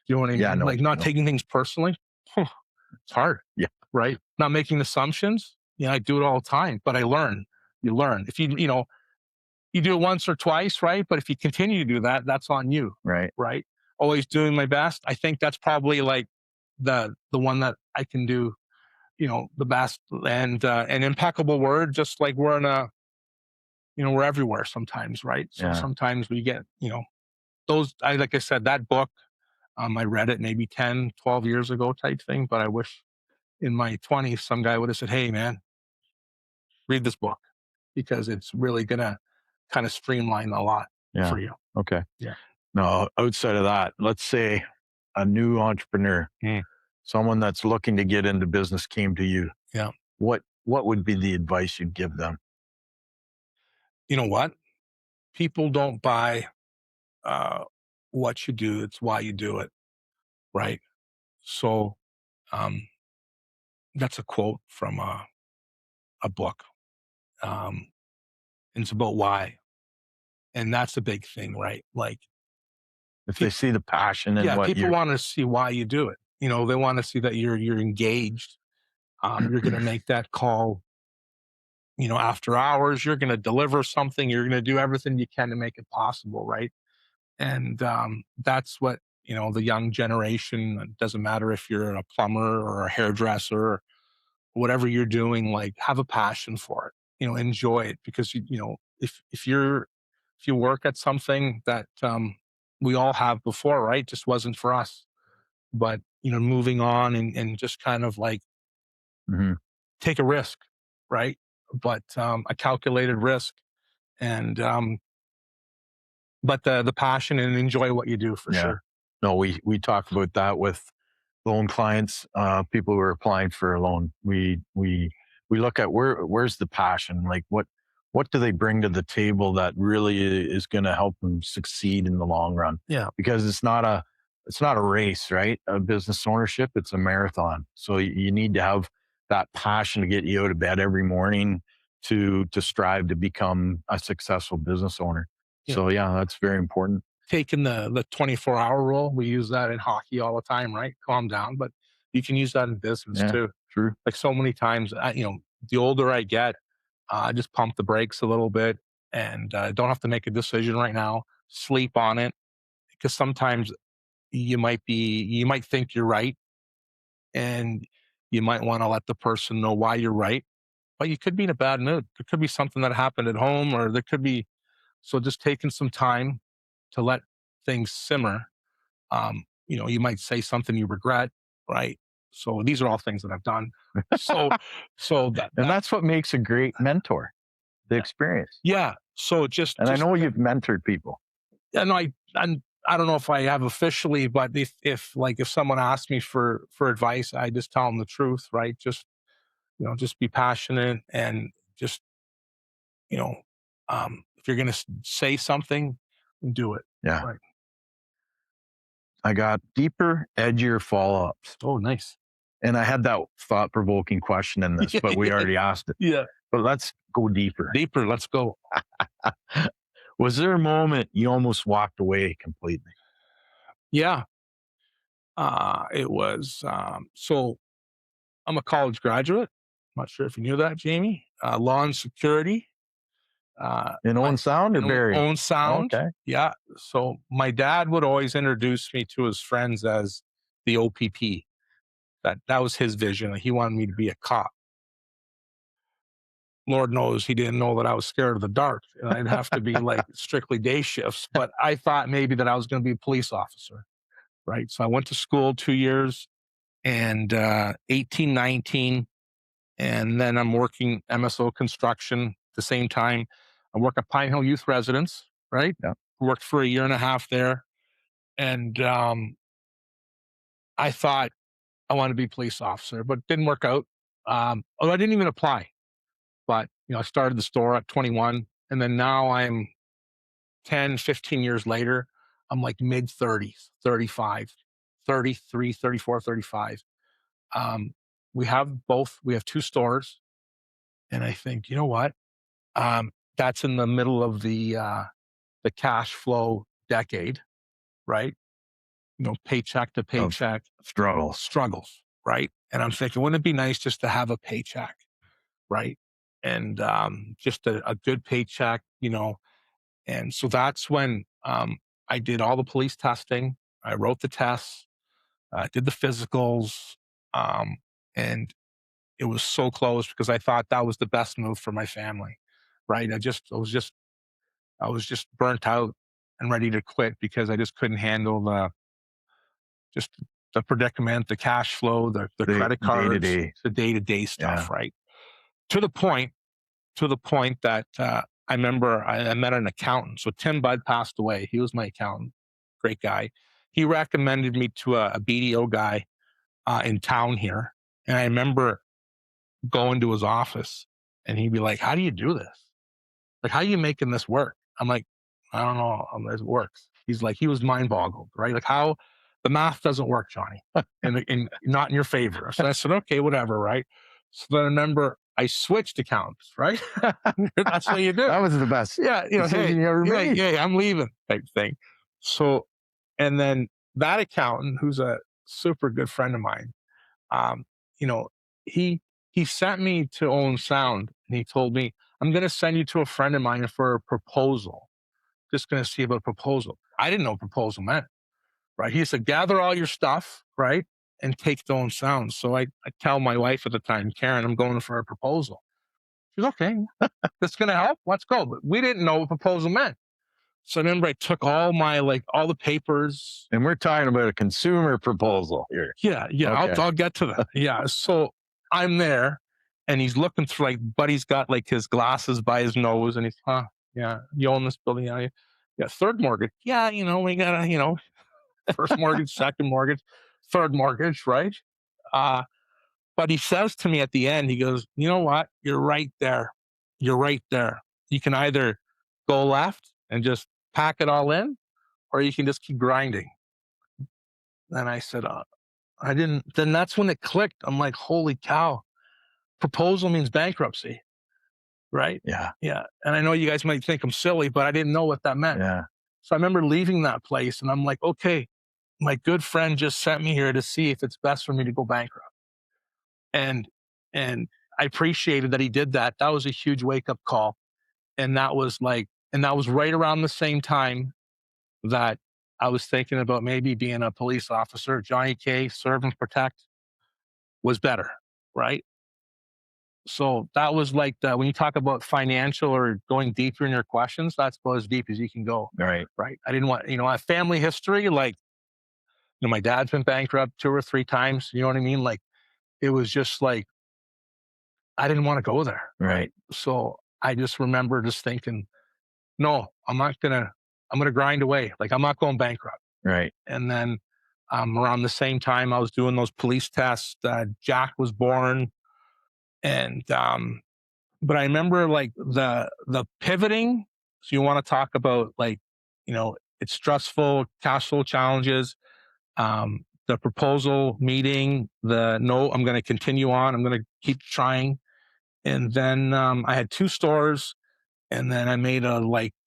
You know what I mean? Yeah, no, like, not no. taking things personally. It's hard. Yeah. Right. Not making assumptions. I do it all the time, but I learn. You learn. If you do it once or twice, right? But if you continue to do that, that's on you. Right. Right. Always doing my best. I think that's probably like the one that I can do, the best, and an impeccable word, just like we're in we're everywhere sometimes, right? So Yeah. sometimes we get, those, like I said, that book, I read it maybe 10, 12 years ago type thing, but I wish in my 20s, some guy would have said, hey man, read this book, because it's really going to kind of streamline a lot Yeah. for you. Okay. Yeah. Now, outside of that, let's say a new entrepreneur, someone that's looking to get into business came to you. Yeah. What would be the advice you'd give them? You know what? People don't buy what you do. It's why you do it. Right. So that's a quote from a book. And it's about why. And that's a big thing, right? Like, If they see the passion in what people you're... want to see why you do it. They want to see that you're engaged. You're going to make that call, after hours. You're going to deliver something. You're going to do everything you can to make it possible, right? And that's what, the young generation, it doesn't matter if you're a plumber or a hairdresser or whatever you're doing, like, have a passion for it, enjoy it, because, if you work at something that we all have before, right, just wasn't for us. But, moving on and just kind of like take a risk, right? But a calculated risk, and but the passion, and enjoy what you do for sure. No, we talk about that with loan clients, people who are applying for a loan. We look at where's the passion, like what do they bring to the table that really is going to help them succeed in the long run? Yeah. Because it's not a race, right? A business ownership, it's a marathon. So you need to have that passion to get you out of bed every morning to strive to become a successful business owner. Yeah. So yeah, that's very important. Taking the 24-hour rule, we use that in hockey all the time, right? Calm down, but you can use that in business too. True. Like, so many times, the older I get, I just pump the brakes a little bit, and don't have to make a decision right now. Sleep on it, because sometimes you might think you're right, and you might want to let the person know why you're right, but you could be in a bad mood. There could be something that happened at home, or there could be, so just taking some time to let things simmer. You might say something you regret, right? So these are all things that I've done. So And that's what makes a great mentor, the experience. yeah. So And I know you've mentored people. Yeah, no, I don't know if I have officially, but if someone asks me for advice, I just tell them the truth, right? Just be passionate, and just if you're going to say something, do it. Yeah. Right. I got deeper, edgier follow-ups. Oh, nice. And I had that thought-provoking question in this, but we already asked it. Yeah. But let's go deeper. Deeper. Let's go. Was there a moment you almost walked away completely? Yeah. It was, so I'm a college graduate. I'm not sure if you knew that, Jamie. Law and security. In Owen Sound or Barrie? Owen Sound. Okay. Yeah. So my dad would always introduce me to his friends as the OPP. That was his vision. He wanted me to be a cop. Lord knows he didn't know that I was scared of the dark. And I'd have to be like strictly day shifts. But I thought maybe that I was going to be a police officer, right? So I went to school 2 years and 18, 19. And then I'm working MSO construction at the same time. I work at Pine Hill Youth Residence, right? Yeah. Worked for a year and a half there. And I thought I wanted to be a police officer, but it didn't work out. I didn't even apply. But, I started the store at 21. And then now I'm 10, 15 years later, I'm like mid 30s, 35, 33, 34, 35. We have 2 stores. And I think, you know what? That's in the middle of the cash flow decade, right? Paycheck to paycheck. Struggles, right? And I'm thinking, wouldn't it be nice just to have a paycheck, right? And just a good paycheck, And so that's when I did all the police testing. I wrote the tests, did the physicals, and it was so close because I thought that was the best move for my family, right? I was just burnt out and ready to quit because I just couldn't handle the predicament, the cash flow, the credit cards, the day-to-day stuff, right? To the point that I remember I met an accountant. So Tim Budd passed away. He was my accountant, great guy. He recommended me to a BDO guy in town here. And I remember going to his office and he'd be like, how do you do this? Like, how are you making this work? I'm like, I don't know how this works. He's like, he was mind boggled, right? Like, how the math doesn't work, Johnny, and not in your favor. So I said, okay, whatever, right? So then I remember I switched accountants, right? That's what you do. That was the best. Yeah, decision you ever made. Yeah, I'm leaving type thing. So, and then that accountant, who's a super good friend of mine, he sent me to Owen Sound and he told me, I'm going to send you to a friend of mine for a proposal. Just going to see about a proposal. I didn't know what proposal meant, right? He said, gather all your stuff, right? And take to Owen Sound. So I tell my wife at the time, Karen, I'm going for a proposal. She's okay. That's going to help. Let's go. But we didn't know what proposal meant. So I remember I took all the papers. And we're talking about a consumer proposal here. Yeah. Okay. I'll get to that. Yeah. So I'm there and he's looking through, Buddy's got his glasses by his nose and he's, yeah, you own this building. Yeah. Third mortgage. Yeah. We got first mortgage, second mortgage, third mortgage, right? But he says to me at the end, he goes, you know what? You're right there. You're right there. You can either go left and just pack it all in, or you can just keep grinding. And I said, I didn't. Then that's when it clicked. I'm like, holy cow. Proposal means bankruptcy, right? Yeah. Yeah. And I know you guys might think I'm silly, but I didn't know what that meant. Yeah. So I remember leaving that place and I'm like, okay, my good friend just sent me here to see if it's best for me to go bankrupt. And I appreciated that he did that. That was a huge wake-up call. And that was right around the same time that I was thinking about maybe being a police officer. Johnny K, serve and protect was better, right? So that was when you talk about financial or going deeper in your questions, that's about as deep as you can go. Right. Right. I didn't want, a family history, my dad's been bankrupt 2 or 3 times. You know what I mean? It was just I didn't want to go there. Right. So I just remember just thinking, no, I'm going to grind away. I'm not going bankrupt. Right. And then around the same time I was doing those police tests, Jack was born. And, but I remember the pivoting. So you want to talk about it's stressful, cash flow challenges, the proposal meeting, no, I'm going to continue on. I'm going to keep trying. And then I had 2 stores. And then I made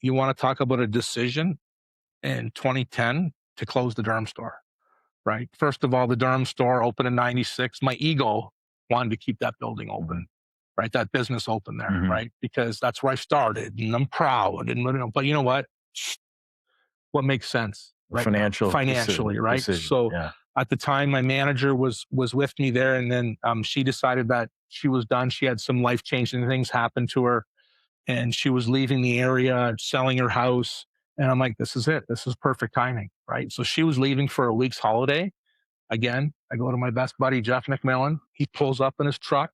you want to talk about a decision in 2010 to close the Durham store, right? First of all, the Durham store opened in 96. My ego wanted to keep that building open, right? That business open there, right? Because that's where I started and I'm proud. But you know what? What makes sense? Right? Financially, right? Decision. So yeah. At the time, my manager was with me there. And then she decided that she was done. She had some life-changing things happen to her, and she was leaving the area, selling her house. And I'm like, this is it. This is perfect timing, right? So she was leaving for a week's holiday. Again, I go to my best buddy, Jeff McMillan. He pulls up in his truck.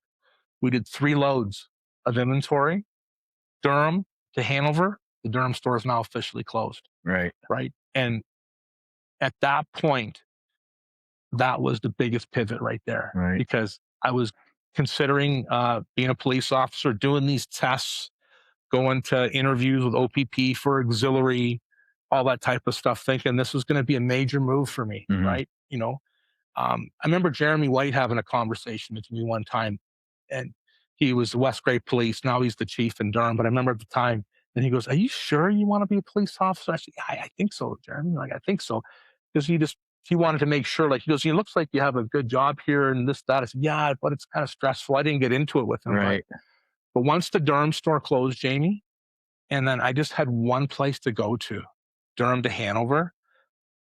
We did 3 loads of inventory, Durham to Hanover. The Durham store is now officially closed, Right. right? And at that point, that was the biggest pivot right there, Right. because I was considering being a police officer, doing these tests, going to interviews with OPP for auxiliary, all that type of stuff, thinking this was going to be a major move for me, Mhm. right? I remember Jeremy White having a conversation with me one time, and he was West Gray Police. Now he's the chief in Durham, but I remember at the time, and he goes, "Are you sure you want to be a police officer?" I said, "Yeah, I think so, Jeremy. Like, I think so," because he wanted to make sure. Like, he goes, "It looks like you have a good job here and this, that." I said, "Yeah, but it's kind of stressful." I didn't get into it with him, Right. but once the Durham store closed, Jamie, and then I just had one place to go to, Durham to Hanover.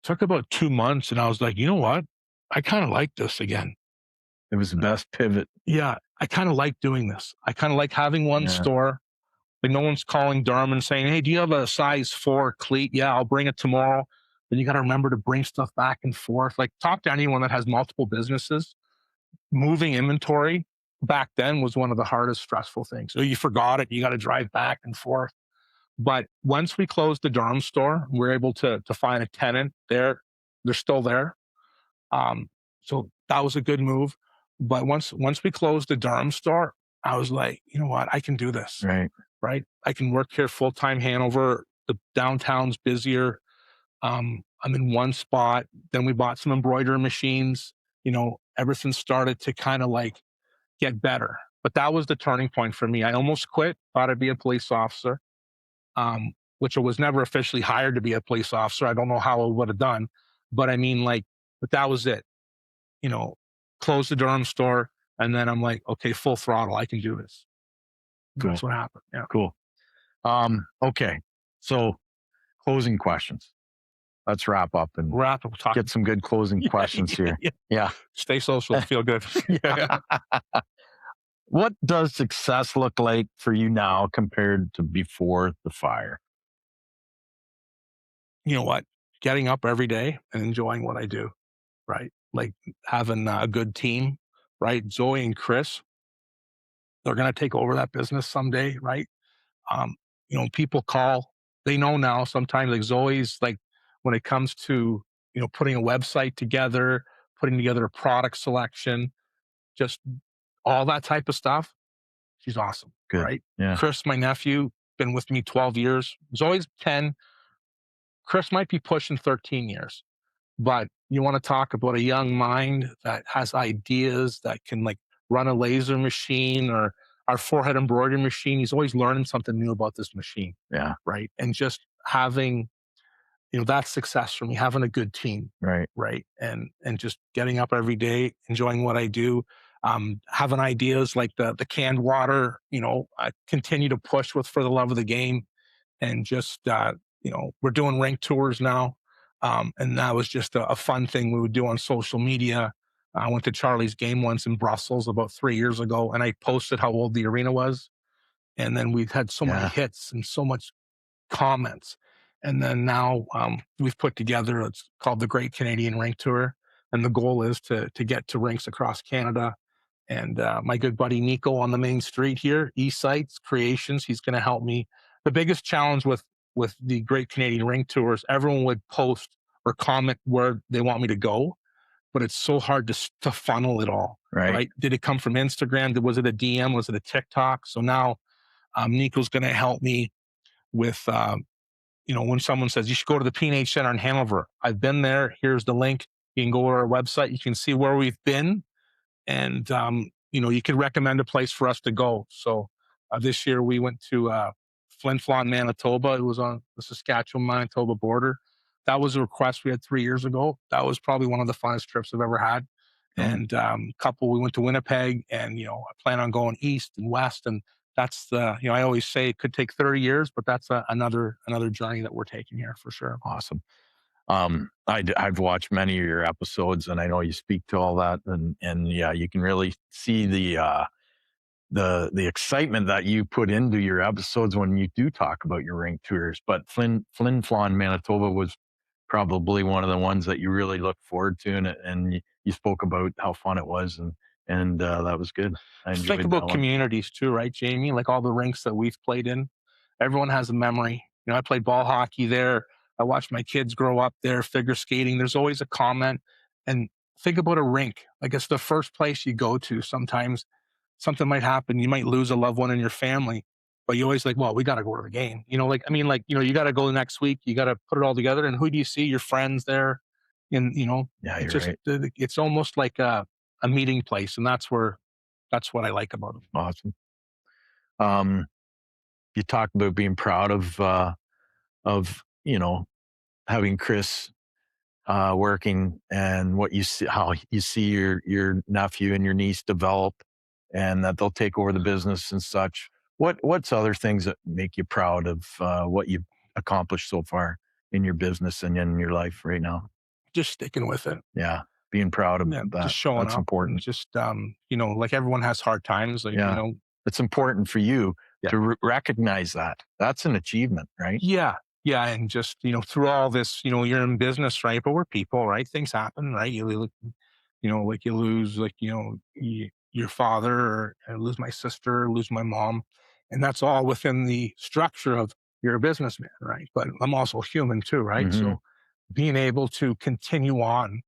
Took about 2 months, and I was like, you know what? I kind of like this again. It was the best pivot. Yeah, I kind of like doing this. I kind of like having one Yeah. store. Like, no one's calling Durham and saying, "Hey, do you have a size 4 cleat?" "Yeah, I'll bring it tomorrow." Then you got to remember to bring stuff back and forth. Like, talk to anyone that has multiple businesses. Moving inventory back then was one of the hardest, stressful things. So you forgot it. You got to drive back and forth. But once we closed the Durham store, we were able to find a tenant there. They're still there. So that was a good move. But once we closed the Durham store, I was like, you know what? I can do this, Right. right? I can work here full-time Hanover. The downtown's busier. I'm in one spot. Then we bought some embroidery machines. Everything started to kind of like get better. But that was the turning point for me. I almost quit, thought I'd be a police officer, which I was never officially hired to be a police officer. I don't know how I would have done. But I mean, but that was it. Close the Durham store. And then I'm like, okay, full throttle. I can do this. Cool. That's what happened. Yeah. Cool. Okay. So closing questions. Let's wrap up and We'll talk. get some good closing questions here. Yeah. Stay social. Feel good. Yeah. What does success look like for you now compared to before the fire? You know what? Getting up every day and enjoying what I do, right? Like having a good team, right? Zoe and Chris, they're going to take over that business someday, right? People call, they know now sometimes, like Zoe's, like when it comes to, putting a website together, putting together a product selection, just all that type of stuff. She's awesome. Good. Right? Yeah. Chris, my nephew, been with me 12 years. Zoe's 10. Chris might be pushing 13 years. But you want to talk about a young mind that has ideas, that can like run a laser machine or our forehead embroidery machine. He's always learning something new about this machine. Yeah. Right. And just having, that's success for me, having a good team. Right. Right. And just getting up every day, enjoying what I do. Having ideas like the canned water, I continue to push with For the Love of the Game. And just, we're doing rink tours now. And that was just a fun thing we would do on social media. I went to Charlie's game once in Brussels about 3 years ago, and I posted how old the arena was. And then we've had so many hits and so much comments. And then now we've put together, it's called the Great Canadian Rink Tour. And the goal is to get to rinks across Canada. And my good buddy Nico on the main street here, Eastsites Creations, he's going to help me. The biggest challenge with the Great Canadian Rink Tours, everyone would post or comment where they want me to go, but it's so hard to funnel it all. Right? Did it come from Instagram? Was it a DM? Was it a TikTok? So now Nico's going to help me with, when someone says, you should go to the P&H Center in Hanover. I've been there. Here's the link. You can go to our website. You can see where we've been. And, you could recommend a place for us to go. So this year we went to Flin Flon, Manitoba. It was on the Saskatchewan-Manitoba border. That was a request we had 3 years ago. That was probably one of the funnest trips I've ever had. And we went to Winnipeg, and, I plan on going east and west. And that's I always say it could take 30 years, but that's another journey that we're taking here for sure. Awesome. I've watched many of your episodes, and I know you speak to all that, and yeah, you can really see the the excitement that you put into your episodes when you do talk about your rink tours. But Flin Flon, Manitoba was probably one of the ones that you really look forward to, and you spoke about how fun it was, and that was good. I Just enjoyed think that about one. communities too, right, Jamie? Like all the rinks that we've played in, everyone has a memory. You know, I played ball hockey there. I watched my kids grow up there, figure skating. There's always a comment. And think about a rink. Like it's the first place you go to. Sometimes something might happen. You might lose a loved one in your family, but you always like, well, we got to go to the game. You know, like, I mean, like, you know, you got to go next week. You got to put it all together. And who do you see? Your friends there. And, you know, Yeah, it's you're just, right. it's almost like a meeting place. And that's what I like about it. Awesome. You talked about being proud of having Chris working, and what you see, how you see your nephew and your niece develop, and that they'll take over the business and such. What's other things that make you proud of what you've accomplished so far in your business and in your life right now? Just sticking with it. Yeah, being proud of Yeah, that. just showing That's up. important. And just you know, like everyone has hard times. Like, Yeah. you know, It's important for you Yeah. to recognize that. That's an achievement, right? yeah. Yeah. And just, you know, through all this, you know, you're in business, right? But we're people, right? Things happen, right? You know, like you lose, like, you know, your father, or I lose my sister, lose my mom. And that's all within the structure of you're a businessman, right? But I'm also human too, right? Mhm. So being able to continue on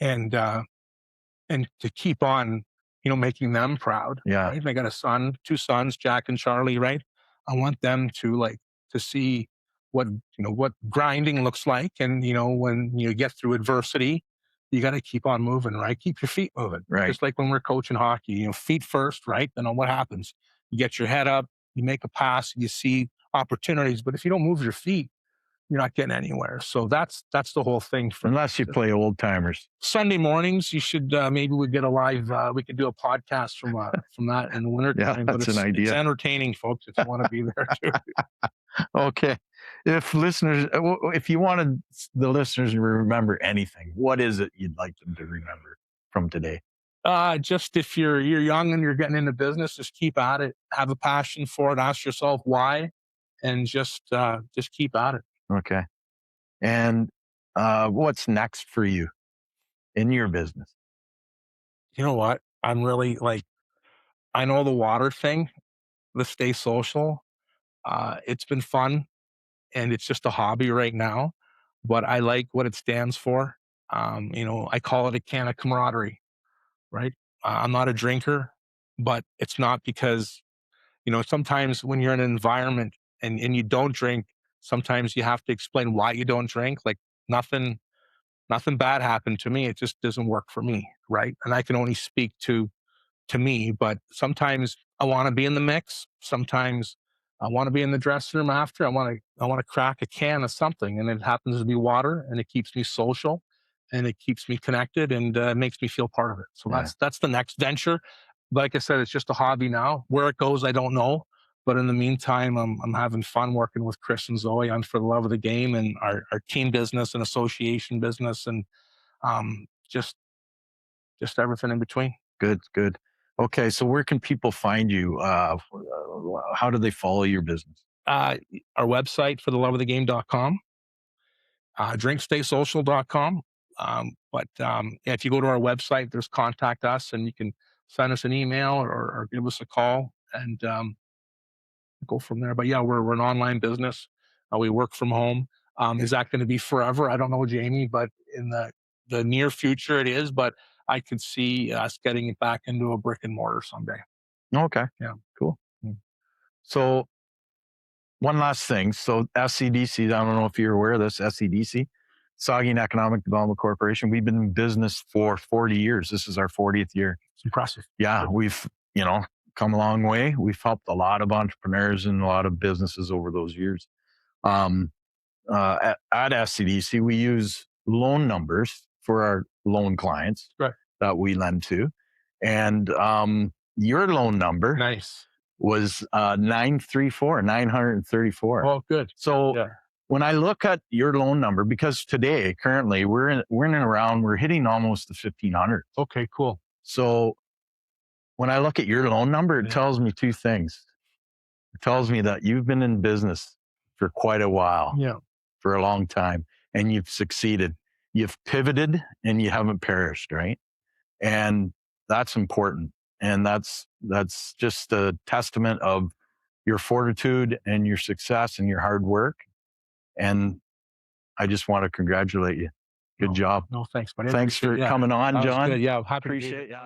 and to keep on, you know, making them proud. Yeah. Right. And I got a son, two sons, Jack and Charlie, right? I want them to to see what, you know, what grinding looks like. And, you know, when you get through adversity, you got to keep on moving, right? Keep your feet moving. Right. Just like when we're coaching hockey, you know, feet first, right? Then what happens? You get your head up, you make a pass, you see opportunities. But if you don't move your feet, you're not getting anywhere. So that's the whole thing. For Unless you play old timers. Sunday mornings, you should maybe we get a live. We could do a podcast from that in the winter Yeah, time. that's But an idea. It's entertaining, folks. If you want to be there too. Okay. If you wanted the listeners to remember anything, what is it you'd like them to remember from today? Just if you're young and you're getting into business, just keep at it. Have a passion for it. Ask yourself why, and just keep at it. Okay. And what's next for you in your business? You know what? I'm really I know the water thing, the Stay Social. It's been fun, and it's just a hobby right now, but I like what it stands for. You know, I call it a can of camaraderie, right? I'm not a drinker, but it's not because, you know, sometimes when you're in an environment and you don't drink, sometimes you have to explain why you don't drink. Like nothing, nothing bad happened to me. It just doesn't work for me, right? And I can only speak to me, but sometimes I want to be in the mix. Sometimes I want to be in the dressing room after. I want to crack a can of something, and it happens to be water, and it keeps me social, and it keeps me connected, and makes me feel part of it. So Yeah. that's the next venture. Like I said, it's just a hobby now. Where it goes, I don't know. But in the meantime, I'm having fun working with Chris and Zoe on For the Love of the Game, and our team business and association business, and um, just everything in between. Good, good. Okay, so where can people find you? How do they follow your business? Our website, for the love of the game.com, drinkstaysocial.com. Yeah, if you go to our website, there's contact us, and you can send us an email or give us a call, and go from there. But yeah, we're an online business. We work from home. Is that going to be forever? I don't know, Jamie, but in the near future it is, but I could see us getting it back into a brick and mortar someday. Okay. Yeah. Cool. Mm. So one last thing. So SEDC, I don't know if you're aware of this, SEDC, Saugeen Economic Development Corporation. We've been in business for 40 years. This is our 40th year. It's impressive. Yeah, we've, come a long way. We've helped a lot of entrepreneurs and a lot of businesses over those years. At SCDC, we use loan numbers for our loan clients Right. that we lend to. And your loan number Nice. was 934. Oh, good. So Yeah. when I look at your loan number, because today, currently, we're hitting almost the 1,500. Okay, cool. So when I look at your loan number, it tells me two things. It tells me that you've been in business for quite a while, for a long time, and you've succeeded. You've pivoted and you haven't perished, right? And that's important. And that's just a testament of your fortitude and your success and your hard work. And I just want to congratulate you. Good job. No, thanks, buddy. Thanks for coming on, That was John. good. Yeah, happy to Appreciate it.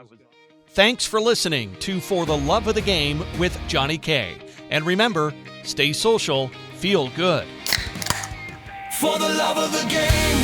Thanks for listening to For the Love of the Game with Johnny K. And remember, stay social, feel good. For the love of the game.